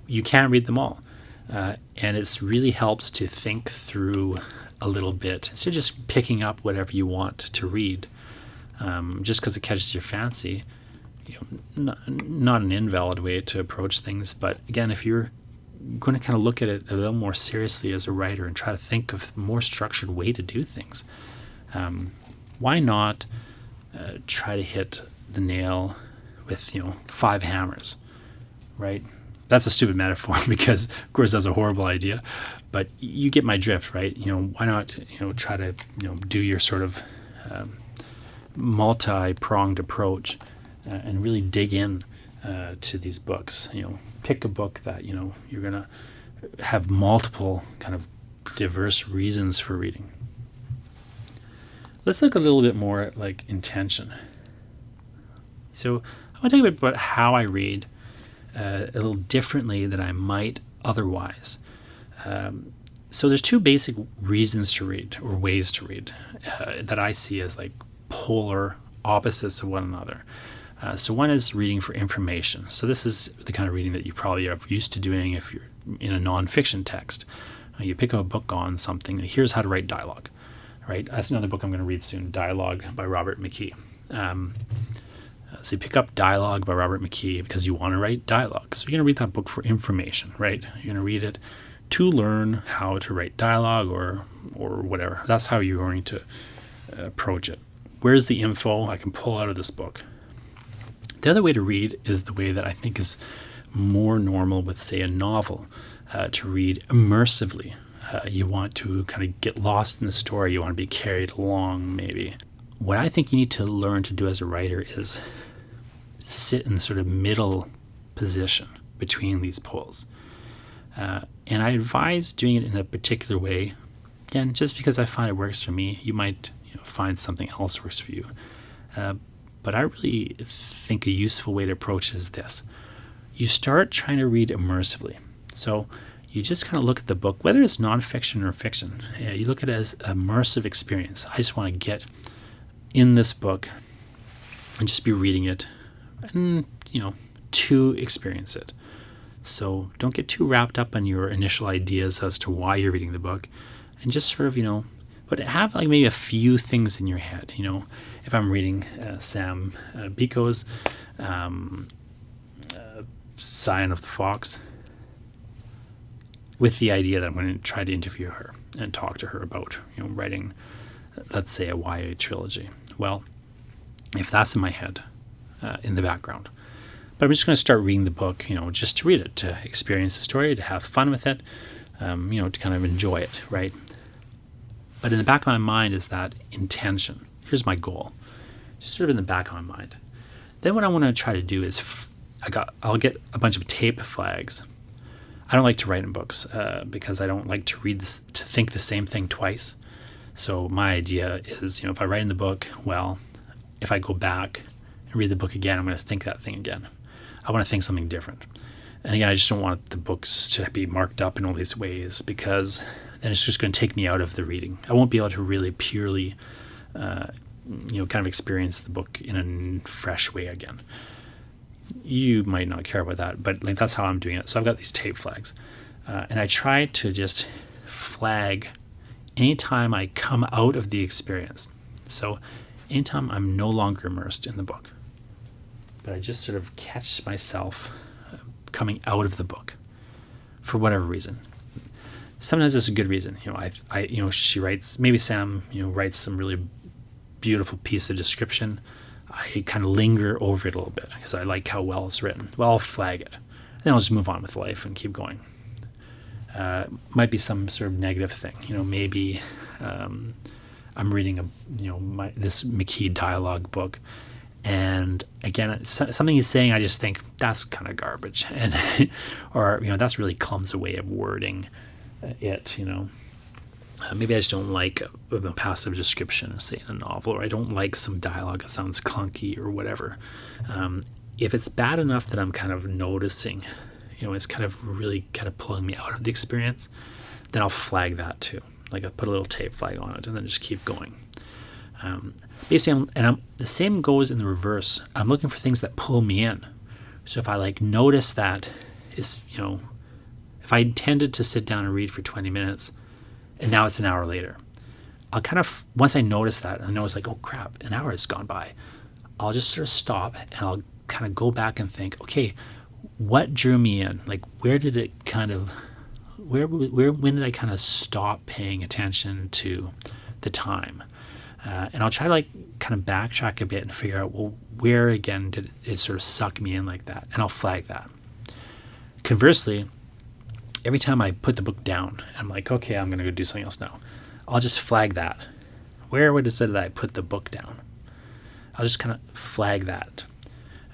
you can't read them all. And it really helps to think through a little bit instead of just picking up whatever you want to read. Just because it catches your fancy, not an invalid way to approach things. But again, if you're going to kind of look at it a little more seriously as a writer and try to think of a more structured way to do things, why not try to hit the nail with 5 hammers, right? That's a stupid metaphor because of course that's a horrible idea, but you get my drift, right? Why not try to do your sort of multi-pronged approach and really dig in to these books. Pick a book that you're gonna have multiple kind of diverse reasons for reading. Let's look a little bit more at like intention. So I want to talk about how I read a little differently than I might otherwise. So there's 2 basic reasons to read, or ways to read, that I see as like polar opposites of one another. So one is reading for information. So this is the kind of reading that you probably are used to doing if you're in a nonfiction text. You pick up a book on something, and here's how to write dialogue, right? That's another book I'm going to read soon, Dialogue by Robert McKee. So you pick up Dialogue by Robert McKee because you want to write dialogue. So you're going to read that book for information, right? You're going to read it to learn how to write dialogue or whatever. That's how you're going to approach it. Where's the info I can pull out of this book? The other way to read is the way that I think is more normal with, say, a novel, to read immersively. You want to kind of get lost in the story. You want to be carried along, maybe. What I think you need to learn to do as a writer is sit in the sort of middle position between these poles. And I advise doing it in a particular way. Again, just because I find it works for me, you might find something else works for you. But I really think a useful way to approach it is this. You start trying to read immersively. So you just kind of look at the book, whether it's nonfiction or fiction. You look at it as an immersive experience. I just want to get in this book and just be reading it and, to experience it. So don't get too wrapped up on your initial ideas as to why you're reading the book, and just sort of, but have like maybe a few things in your head. If I'm reading Sam Biko's Scion of the Fox, with the idea that I'm going to try to interview her and talk to her about writing, let's say, a YA trilogy. Well, if that's in my head, in the background, but I'm just going to start reading the book, just to read it, to experience the story, to have fun with it, to kind of enjoy it, right? But in the back of my mind is that intention. Here's my goal, just sort of in the back of my mind. Then what I want to try to do is I'll get a bunch of tape flags. I don't like to write in books because I don't like to to think the same thing twice. So my idea is, if I write in the book, well, if I go back and read the book again, I'm going to think that thing again. I want to think something different. And again, I just don't want the books to be marked up in all these ways, because then it's just going to take me out of the reading. I won't be able to really purely, kind of experience the book in a fresh way again. You might not care about that, but that's how I'm doing it. So I've got these tape flags, and I try to just flag anytime I come out of the experience. So anytime I'm no longer immersed in the book, but I just sort of catch myself coming out of the book for whatever reason. Sometimes it's a good reason. She writes, maybe Sam, writes some really beautiful piece of description. I kind of linger over it a little bit because I like how well it's written. Well, I'll flag it. Then I'll just move on with life and keep going. Might be some sort of negative thing. Maybe I'm reading this McKee dialogue book, and again, something he's saying, I just think that's kind of garbage, and or that's really clumsy way of wording it. Maybe I just don't like a passive description, say in a novel, or I don't like some dialogue that sounds clunky or whatever. If it's bad enough that I'm kind of noticing, it's kind of really kind of pulling me out of the experience, then I'll flag that too. Like I put a little tape flag on it and then just keep going. Basically, the same goes in the reverse. I'm looking for things that pull me in. So if I notice that it's, if I intended to sit down and read for 20 minutes and now it's an hour later, I'll kind of, once I notice that, and I know it's oh crap, an hour has gone by, I'll just sort of stop and I'll kind of go back and think, okay, what drew me in? Where did it kind of, when did I kind of stop paying attention to the time? And I'll try to kind of backtrack a bit and figure out, well, where again did it sort of suck me in like that? And I'll flag that. Conversely, every time I put the book down, I'm like, okay, I'm going to go do something else now. I'll just flag that. Where would it say that I put the book down? I'll just kind of flag that.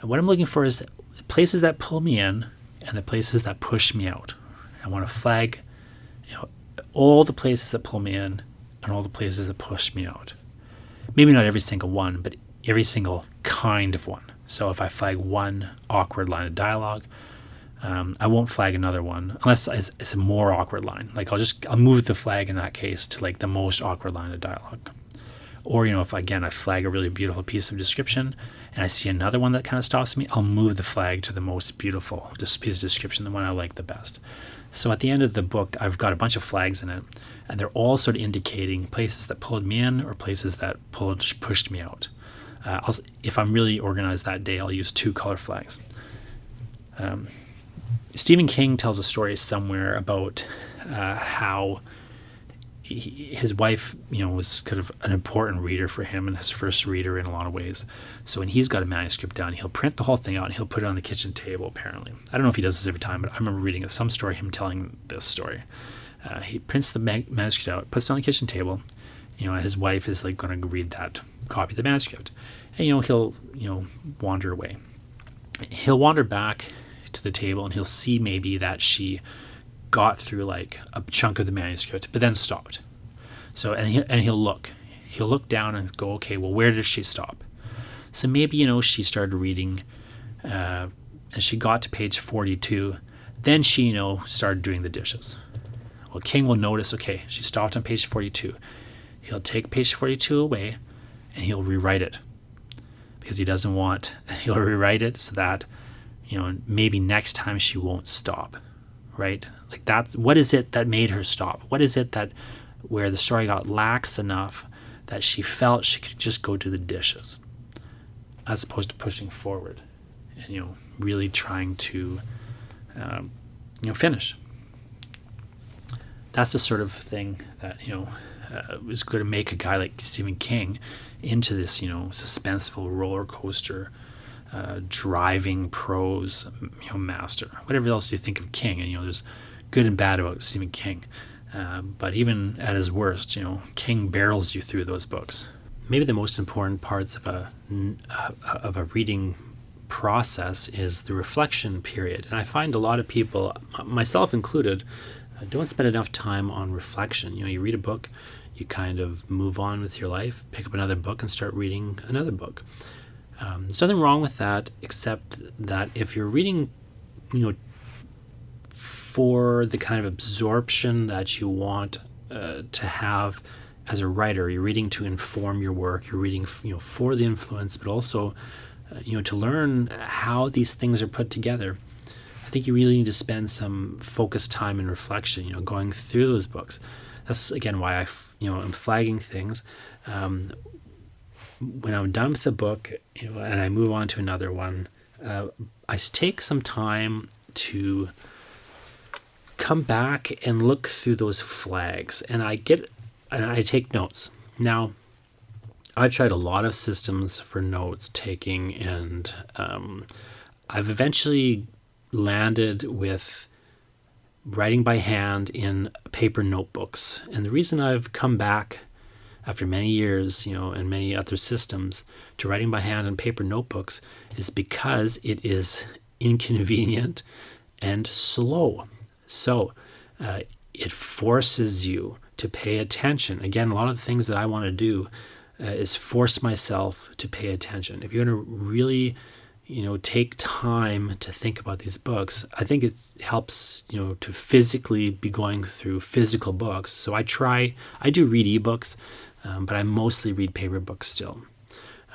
And what I'm looking for is places that pull me in and the places that push me out. I want to flag, all the places that pull me in and all the places that push me out. Maybe not every single one, but every single kind of one. So if I flag one awkward line of dialogue, I won't flag another one unless it's a more awkward line. I'll move the flag in that case to the most awkward line of dialogue. Or, if I flag a really beautiful piece of description and I see another one that kind of stops me, I'll move the flag to the most beautiful piece of description, the one I like the best. So at the end of the book, I've got a bunch of flags in it, and they're all sort of indicating places that pulled me in or places that pushed me out. If I'm really organized that day, I'll use 2 color flags. Stephen King tells a story somewhere about how his wife, was kind of an important reader for him and his first reader in a lot of ways. So when he's got a manuscript down, he'll print the whole thing out and he'll put it on the kitchen table, apparently. I don't know if he does this every time, but I remember reading some story, him telling this story. He prints the manuscript out, puts it on the kitchen table, and his wife is going to read that copy of the manuscript. And, he'll, wander away. He'll wander back to the table and he'll see maybe that she got through a chunk of the manuscript, but then stopped. So, and he'll look down and go, okay, well, where did she stop? So maybe, she started reading, and she got to page 42. Then she, started doing the dishes. Well, King will notice, okay, she stopped on page 42. He'll take page 42 away and he'll rewrite it because he'll rewrite it so that, maybe next time she won't stop. Right? What is it that made her stop? What is it that where the story got lax enough that she felt she could just go do the dishes as opposed to pushing forward and, really trying to, finish. That's the sort of thing that, is going to make a guy like Stephen King into this, suspenseful roller coaster driving prose, master. Whatever else you think of King, and there's good and bad about Stephen King, but even at his worst, King barrels you through those books. Maybe the most important parts of a reading process is the reflection period, and I find a lot of people, myself included, don't spend enough time on reflection. You read a book, you kind of move on with your life, pick up another book, and start reading another book. There's nothing wrong with that, except that if you're reading, for the kind of absorption that you want to have as a writer, you're reading to inform your work, you're reading, for the influence, but also, to learn how these things are put together. I think you really need to spend some focused time and reflection, going through those books. That's, again, why I'm flagging things. when I'm done with the book, and I move on to another one, I take some time to come back and look through those flags, and I take notes. Now, I've tried a lot of systems for notes taking, and I've eventually landed with writing by hand in paper notebooks. And the reason I've come back after many years, and many other systems, to writing by hand in paper notebooks is because it is inconvenient and slow. So it forces you to pay attention. Again, a lot of the things that I want to do is force myself to pay attention. If you're going to really, take time to think about these books, I think it helps, to physically be going through physical books. So I do read ebooks, but I mostly read paper books still.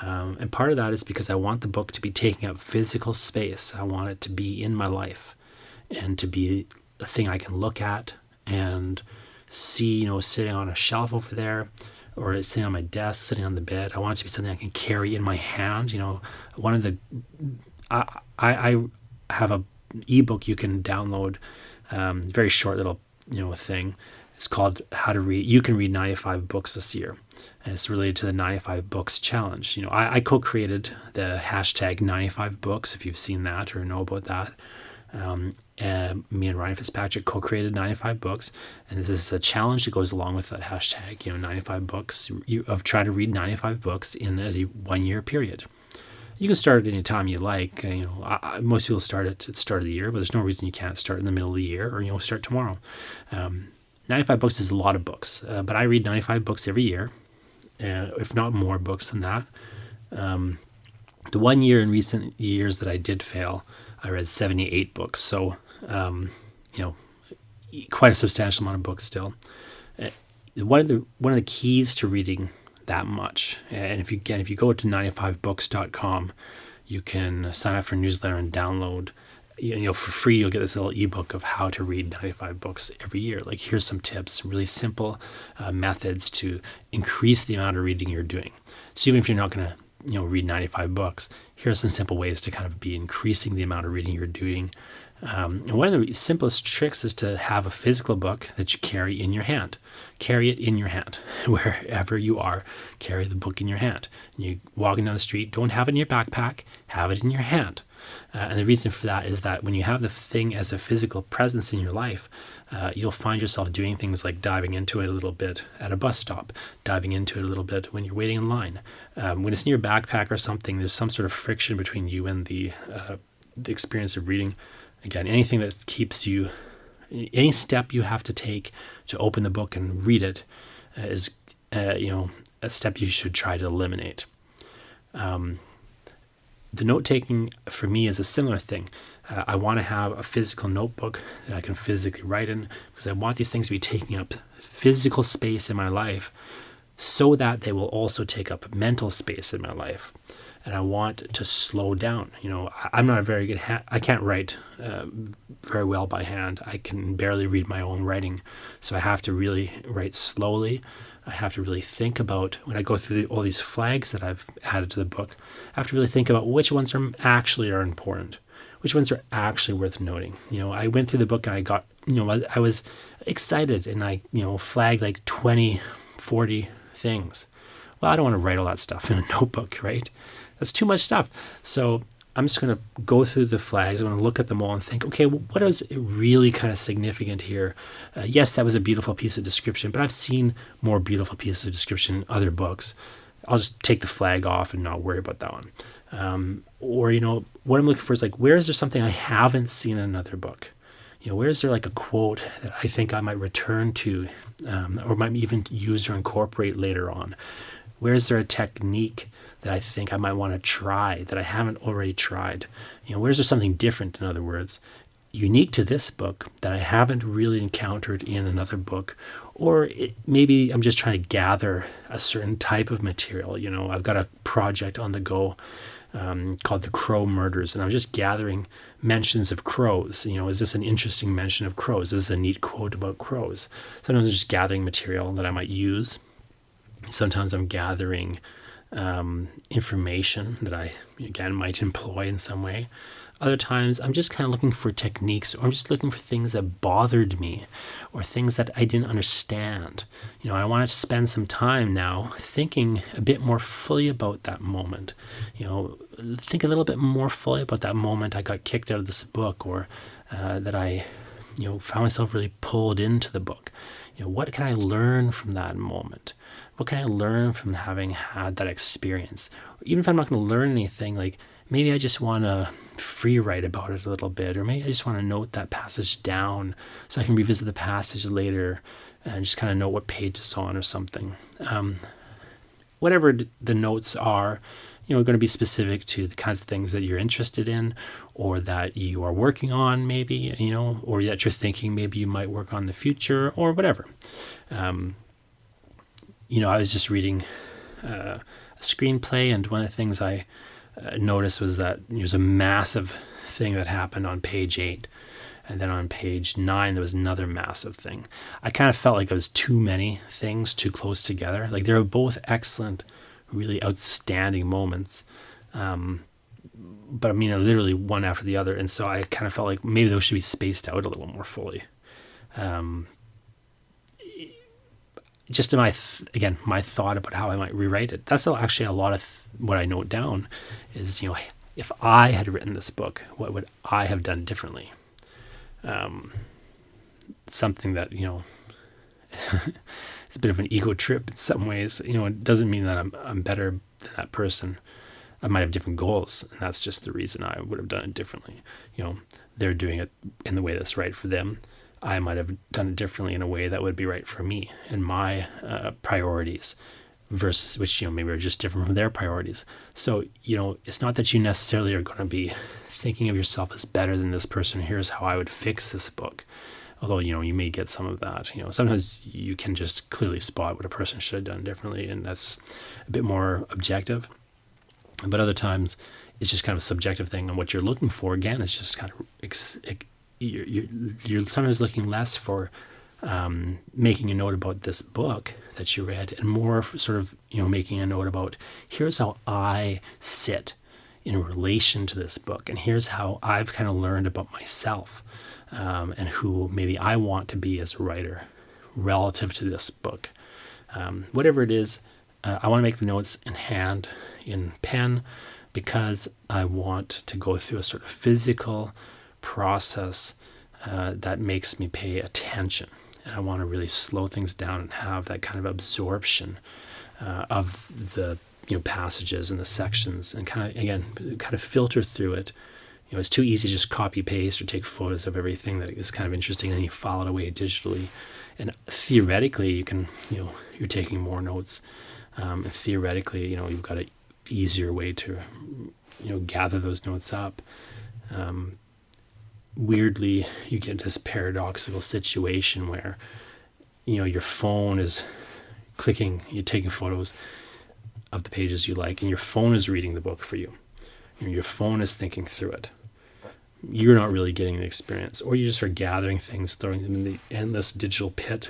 And part of that is because I want the book to be taking up physical space. I want it to be in my life and to be a thing I can look at and see, sitting on a shelf over there, or sitting on my desk, sitting on the bed. I want it to be something I can carry in my hand. I have a ebook you can download, very short little, thing. It's called How to Read. You can read 95 books this year, and it's related to the 95 books challenge. I co-created the hashtag 95 books. If you've seen that or know about that. And me and Ryan Fitzpatrick co-created 95 books, and this is a challenge that goes along with that hashtag, 95 books, of trying to read 95 books in a 1 year period. You can start at any time you like. Most people start at the start of the year, but there's no reason you can't start in the middle of the year, or start tomorrow. 95 books is a lot of books, but I read 95 books every year, if not more books than that. The 1 year in recent years that I did fail, I read 78 books. So, quite a substantial amount of books still. One of the keys to reading that much, and if you go to 95books.com, you can sign up for a newsletter and download, for free. You'll get this little ebook of how to read 95 books every year. Like, here's some tips, really simple methods to increase the amount of reading you're doing. So even if you're not going to read 95 books, here are some simple ways to kind of be increasing the amount of reading you're doing. And one of the simplest tricks is to have a physical book that you carry in your hand. Carry it in your hand. Wherever you are, carry the book in your hand. You walking down the street, don't have it in your backpack, have it in your hand. And the reason for that is that when you have the thing as a physical presence in your life, you'll find yourself doing things like diving into it a little bit at a bus stop, diving into it a little bit when you're waiting in line. When it's in your backpack or something, there's some sort of friction between you and the experience of reading. Again, anything that keeps you, any step you have to take to open the book and read it is, a step you should try to eliminate. The note-taking for me is a similar thing. I want to have a physical notebook that I can physically write in, because I want these things to be taking up physical space in my life so that they will also take up mental space in my life. And I want to slow down. I'm not a very good I can't write very well by hand. I can barely read my own writing. So I have to really write slowly. I have to really think about, when I go through all these flags that I've added to the book, I have to really think about which ones are important, which ones are actually worth noting. I went through the book and I got, I was excited, and I, flagged like 20, 40 things. Well, I don't want to write all that stuff in a notebook, right? That's too much stuff. So I'm just going to go through the flags. I'm going to look at them all and think, okay, what is really kind of significant here? Yes, that was a beautiful piece of description, but I've seen more beautiful pieces of description in other books. I'll just take the flag off and not worry about that one. Or what I'm looking for is like, where is there something I haven't seen in another book? Where is there like a quote that I think I might return to, or might even use or incorporate later on? Where is there a technique that I think I might want to try that I haven't already tried? Where's there something different, in other words, unique to this book that I haven't really encountered in another book? Or maybe I'm just trying to gather a certain type of material. I've got a project on the go called The Crow Murders, and I'm just gathering mentions of crows. Is this an interesting mention of crows? Is this a neat quote about crows? Sometimes I'm just gathering material that I might use. Sometimes I'm gathering information that I, again, might employ in some way. Other times, I'm just kind of looking for techniques, or I'm just looking for things that bothered me, or things that I didn't understand. I wanted to spend some time now thinking a bit more fully about that moment. Think a little bit more fully about that moment I got kicked out of this book, or that I, found myself really pulled into the book. What can I learn from that moment? What can I learn from having had that experience? Even if I'm not going to learn anything, like maybe I just want to free write about it a little bit, or maybe I just want to note that passage down so I can revisit the passage later and just kind of know what page it's on or something. Whatever the notes are, going to be specific to the kinds of things that you're interested in, or that you are working on, maybe, or that you're thinking maybe you might work on in the future, or whatever. I was just reading a screenplay, and one of the things I noticed was that there's a massive thing that happened on page 8, and then on page 9 there was another massive thing. I kind of felt like it was too many things too close together. Like, they were both excellent, really outstanding moments, but I mean, literally one after the other, and so I kind of felt like maybe those should be spaced out a little more fully. Just in my thought about how I might rewrite it. That's actually a lot of what I note down is, if I had written this book, what would I have done differently? Something that, it's a bit of an ego trip in some ways. It doesn't mean that I'm better than that person. I might have different goals, and that's just the reason I would have done it differently. They're doing it in the way that's right for them. I might have done it differently in a way that would be right for me and my priorities, versus which, maybe are just different from their priorities. So, it's not that you necessarily are going to be thinking of yourself as better than this person. Here's how I would fix this book. Although, you may get some of that. Sometimes you can just clearly spot what a person should have done differently, and that's a bit more objective. But other times, it's just kind of a subjective thing, and what you're looking for, again, is just kind of you're sometimes looking less for making a note about this book that you read, and more sort of making a note about, here's how I sit in relation to this book, and here's how I've kind of learned about myself, and who maybe I want to be as a writer relative to this book. Whatever it is, I want to make the notes in hand, in pen, because I want to go through a sort of physical process that makes me pay attention, and I want to really slow things down and have that kind of absorption of the passages and the sections, and kind of filter through it. It's too easy to just copy paste or take photos of everything that is kind of interesting, and then you file it away digitally. And theoretically, you can you're taking more notes, and theoretically you've got an easier way to gather those notes up. Weirdly, you get this paradoxical situation where your phone is clicking, you're taking photos of the pages you like, and your phone is reading the book for you. Your phone is thinking through it. You're not really getting the experience, or you just are gathering things, throwing them in the endless digital pit.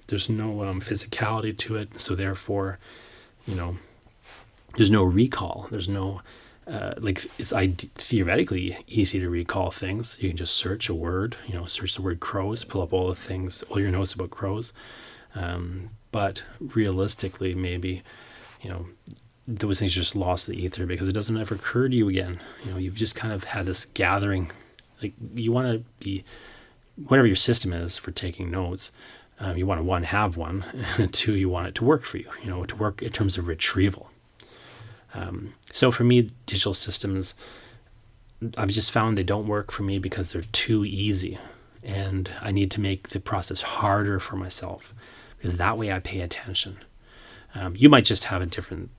There's no physicality to it, so therefore there's no recall. There's no it's theoretically easy to recall things. You can just search a word, search the word crows, pull up all your notes about crows. But realistically, maybe, those things are just lost in the ether because it doesn't ever occur to you again. You've just kind of had this gathering. Like, you want to be, whatever your system is for taking notes, you want to, one, have one, and two, you want it to work for you, to work in terms of retrieval. So for me, digital systems, I've just found they don't work for me because they're too easy, and I need to make the process harder for myself, because that way I pay attention. You might just have a different,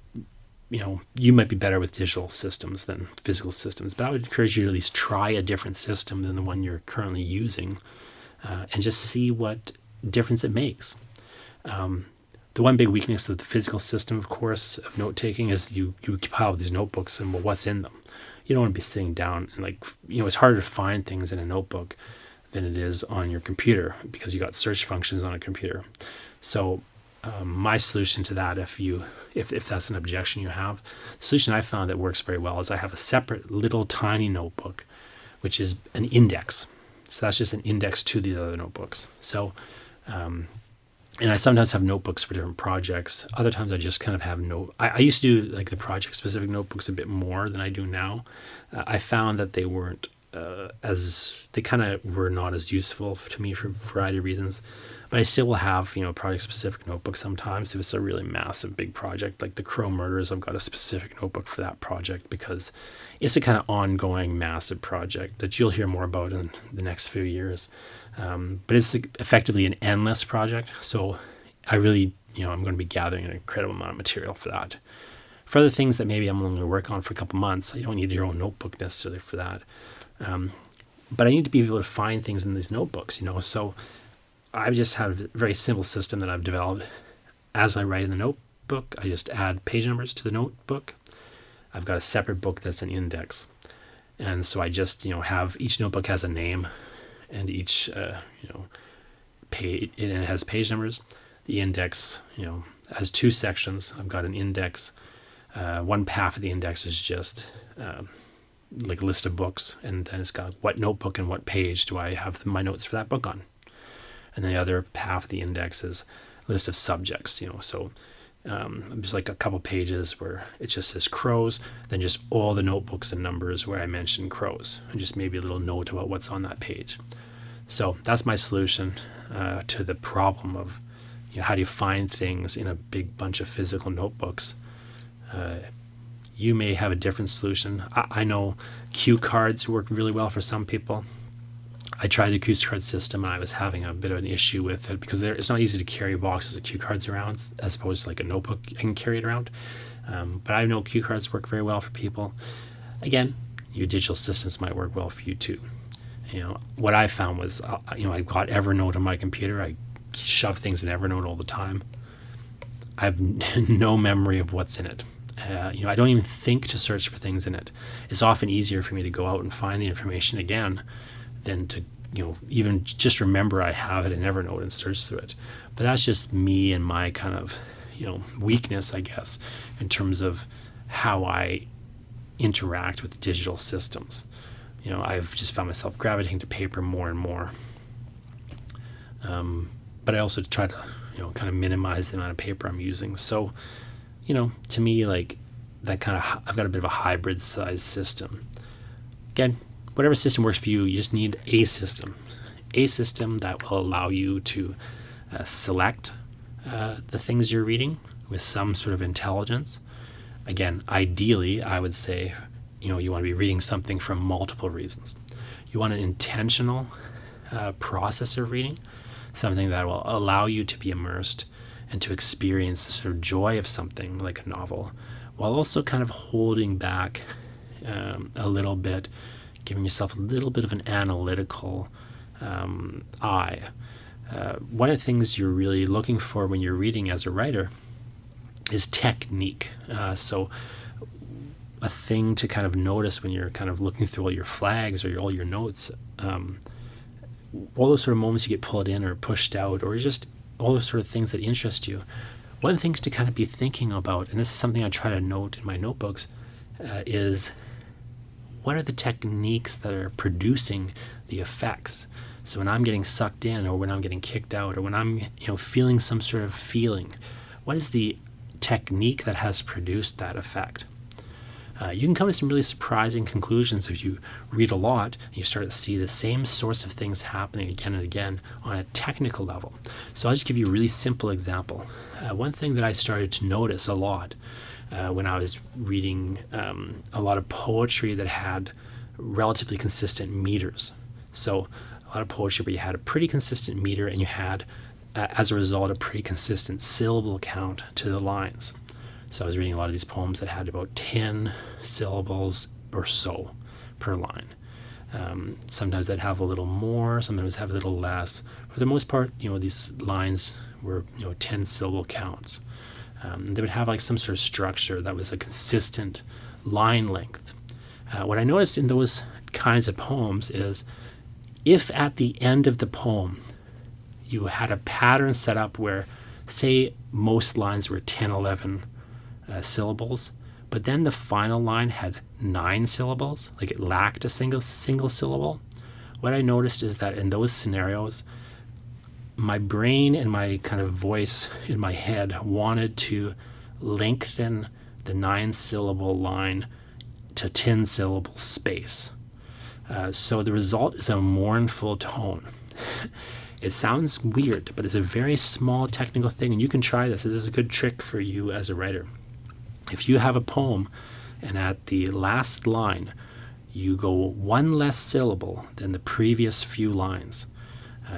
you might be better with digital systems than physical systems, but I would encourage you to at least try a different system than the one you're currently using, and just see what difference it makes. The one big weakness of the physical system, of course, of note-taking is you compile these notebooks and, well, what's in them? You don't want to be sitting down and it's harder to find things in a notebook than it is on your computer, because you got search functions on a computer. So my solution to that, if that's an objection you have, the solution I found that works very well is I have a separate little tiny notebook, which is an index. So that's just an index to the other notebooks. So, and I sometimes have notebooks for different projects. Other times I just kind of have I used to do like the project specific notebooks a bit more than I do now. I found that they weren't they kind of were not as useful to me for a variety of reasons. But I still will have, project specific notebooks sometimes if it's a really massive big project like the Crow Murders. I've got a specific notebook for that project because it's a kind of ongoing massive project that you'll hear more about in the next few years. But it's effectively an endless project. So I really, I'm going to be gathering an incredible amount of material for that. For other things that maybe I'm only going to work on for a couple months, you don't need your own notebook necessarily for that. But I need to be able to find things in these notebooks, so I just have a very simple system that I've developed. As I write in the notebook, I just add page numbers to the notebook. I've got a separate book that's an index. And so I just, have each notebook has a name and each, page, and it has page numbers. The index, has two sections. I've got an index. One half of the index is just like a list of books. And then it's got what notebook and what page do I have my notes for that book on. And the other half of the index is a list of subjects, so there's like a couple pages where it just says crows, then just all the notebooks and numbers where I mentioned crows, and just maybe a little note about what's on that page. So that's my solution to the problem of how do you find things in a big bunch of physical notebooks. You may have a different solution. I know cue cards work really well for some people. I tried the cue card system and I was having a bit of an issue with it because it's not easy to carry boxes of cue cards around as opposed to like a notebook. I can carry it around. But I know cue cards work very well for people. Again, your digital systems might work well for you too. What I found was, I've got Evernote on my computer. I shove things in Evernote all the time. I have no memory of what's in it. I don't even think to search for things in it. It's often easier for me to go out and find the information again than to, even just remember I have it in Evernote and search through it. But that's just me and my kind of, weakness, I guess, in terms of how I interact with digital systems. I've just found myself gravitating to paper more and more. But I also try to, kind of minimize the amount of paper I'm using. So, to me, like that kind of, I've got a bit of a hybrid size system. Again, whatever system works for you, you just need a system that will allow you to select the things you're reading with some sort of intelligence. Again, ideally, I would say, you want to be reading something for multiple reasons. You want an intentional process of reading, something that will allow you to be immersed and to experience the sort of joy of something like a novel, while also kind of holding back a little bit, giving yourself a little bit of an analytical eye. One of the things you're really looking for when you're reading as a writer is technique. So a thing to kind of notice when you're kind of looking through all your flags or all your notes, all those sort of moments you get pulled in or pushed out, or just all those sort of things that interest you. One of the things to kind of be thinking about, and this is something I try to note in my notebooks, is what are the techniques that are producing the effects? So when I'm getting sucked in, or when I'm getting kicked out, or when I'm feeling some sort of feeling, what is the technique that has produced that effect? You can come to some really surprising conclusions if you read a lot and you start to see the same sorts of things happening again and again on a technical level. So I'll just give you a really simple example. One thing that I started to notice a lot when I was reading a lot of poetry that had relatively consistent meters. So a lot of poetry where you had a pretty consistent meter and you had, as a result, a pretty consistent syllable count to the lines. So I was reading a lot of these poems that had about 10 syllables or so per line. Sometimes they'd have a little more, sometimes have a little less. For the most part, these lines were 10 syllable counts. They would have like some sort of structure that was a consistent line length. What I noticed in those kinds of poems is if at the end of the poem you had a pattern set up where say most lines were 10, 11 syllables, but then the final line had 9 syllables, like it lacked a single syllable. What I noticed is that in those scenarios, my brain and my kind of voice in my head wanted to lengthen the 9-syllable line to 10-syllable space. So the result is a mournful tone. It sounds weird, but it's a very small technical thing, and you can try this. This is a good trick for you as a writer. If you have a poem and at the last line you go one less syllable than the previous few lines,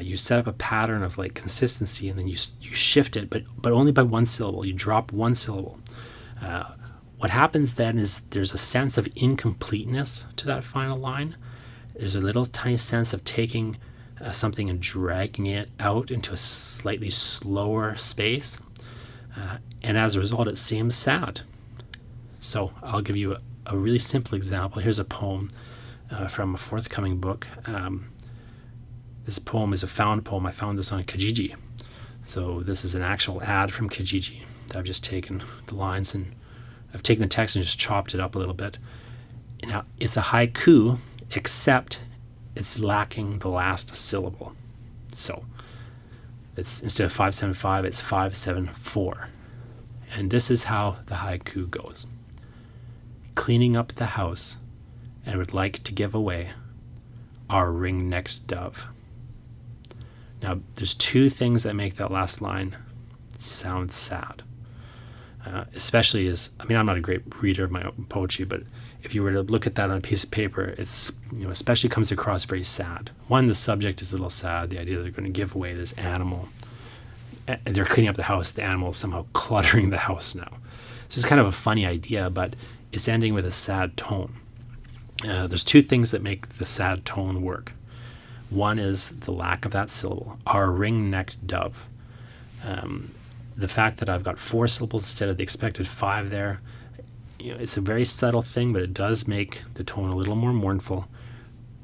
you set up a pattern of like consistency, and then you shift it, but only by 1 syllable. You drop 1 syllable. What happens then is there's a sense of incompleteness to that final line. There's a little tiny sense of taking something and dragging it out into a slightly slower space. And as a result, it seems sad. So I'll give you a really simple example. Here's a poem from a forthcoming book. This poem is a found poem. I found this on Kijiji. So this is an actual ad from Kijiji. I've just taken the lines and I've taken the text and just chopped it up a little bit. Now, it's a haiku, except it's lacking the last syllable. So it's instead of 575, it's 574. And this is how the haiku goes. Cleaning up the house and would like to give away our ring-necked dove. Now, there's 2 things that make that last line sound sad. Especially I'm not a great reader of my own poetry, but if you were to look at that on a piece of paper, it's, especially comes across very sad. One, the subject is a little sad, the idea that they're going to give away this animal. And they're cleaning up the house, the animal is somehow cluttering the house now. So it's kind of a funny idea, but it's ending with a sad tone. There's 2 things that make the sad tone work. One is the lack of that syllable, our ring-necked dove. The fact that I've got 4 syllables instead of the expected 5 there, it's a very subtle thing, but it does make the tone a little more mournful.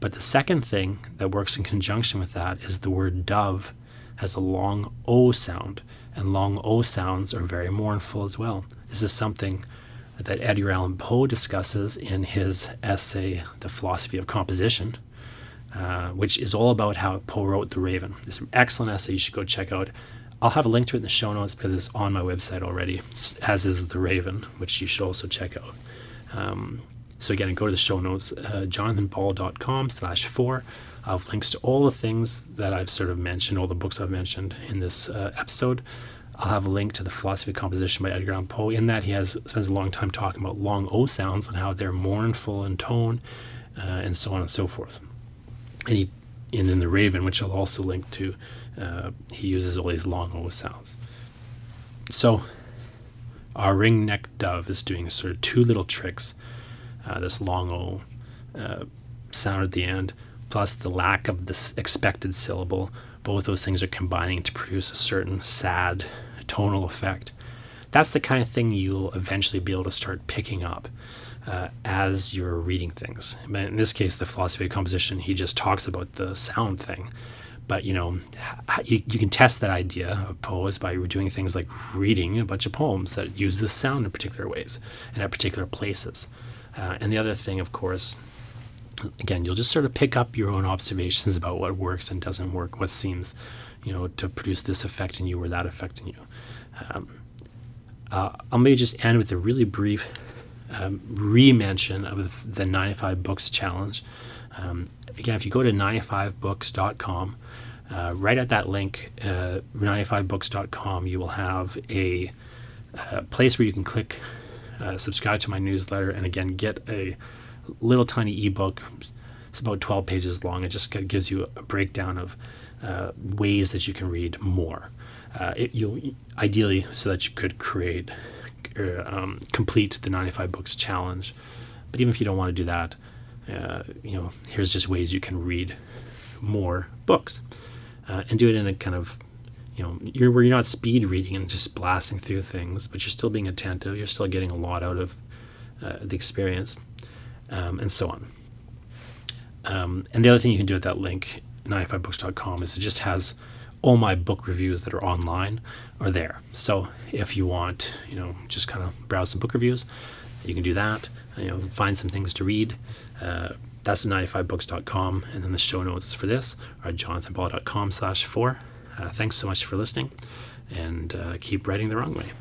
But the second thing that works in conjunction with that is the word dove has a long O sound, and long O sounds are very mournful as well. This is something that Edgar Allan Poe discusses in his essay, The Philosophy of Composition, which is all about how Poe wrote The Raven. It's an excellent essay you should go check out. I'll have a link to it in the show notes because it's on my website already, as is The Raven, which you should also check out. So again, go to the show notes, jonathanball.com/4. I'll have links to all the things that I've sort of mentioned, all the books I've mentioned in this episode. I'll have a link to The Philosophy of Composition by Edgar Allan Poe. In that, he spends a long time talking about long O sounds and how they're mournful in tone, and so on and so forth. And in The Raven, which I'll also link to, he uses all these long O sounds. So our ring-necked dove is doing sort of 2 little tricks. This long O sound at the end, plus the lack of this expected syllable. Both those things are combining to produce a certain sad tonal effect. That's the kind of thing you'll eventually be able to start picking up as you're reading things. In this case, The Philosophy of Composition, he just talks about the sound thing. But, you can test that idea of Poe's by doing things like reading a bunch of poems that use the sound in particular ways and at particular places. And the other thing, of course, again, you'll just sort of pick up your own observations about what works and doesn't work, what seems, to produce this effect in you or that effect in you. I'll maybe just end with a really brief re-mention of the 95 Books Challenge. Again, if you go to 95books.com, right at that link, 95books.com, you will have a place where you can click subscribe to my newsletter, and again, get a little tiny ebook. It's about 12 pages long. It just gives you a breakdown of ways that you can read more. Ideally, so that you could complete the 95 Books Challenge. But even if you don't want to do that, here's just ways you can read more books and do it in a kind of, where you're not speed reading and just blasting through things, but you're still being attentive. You're still getting a lot out of the experience, and so on. And the other thing you can do at that link, 95books.com, is it just has all my book reviews that are online are there. So if you want, just kind of browse some book reviews, you can do that. Find some things to read. That's 95books.com, and then the show notes for this are jonathanball.com/4. Thanks so much for listening, and keep writing the wrong way.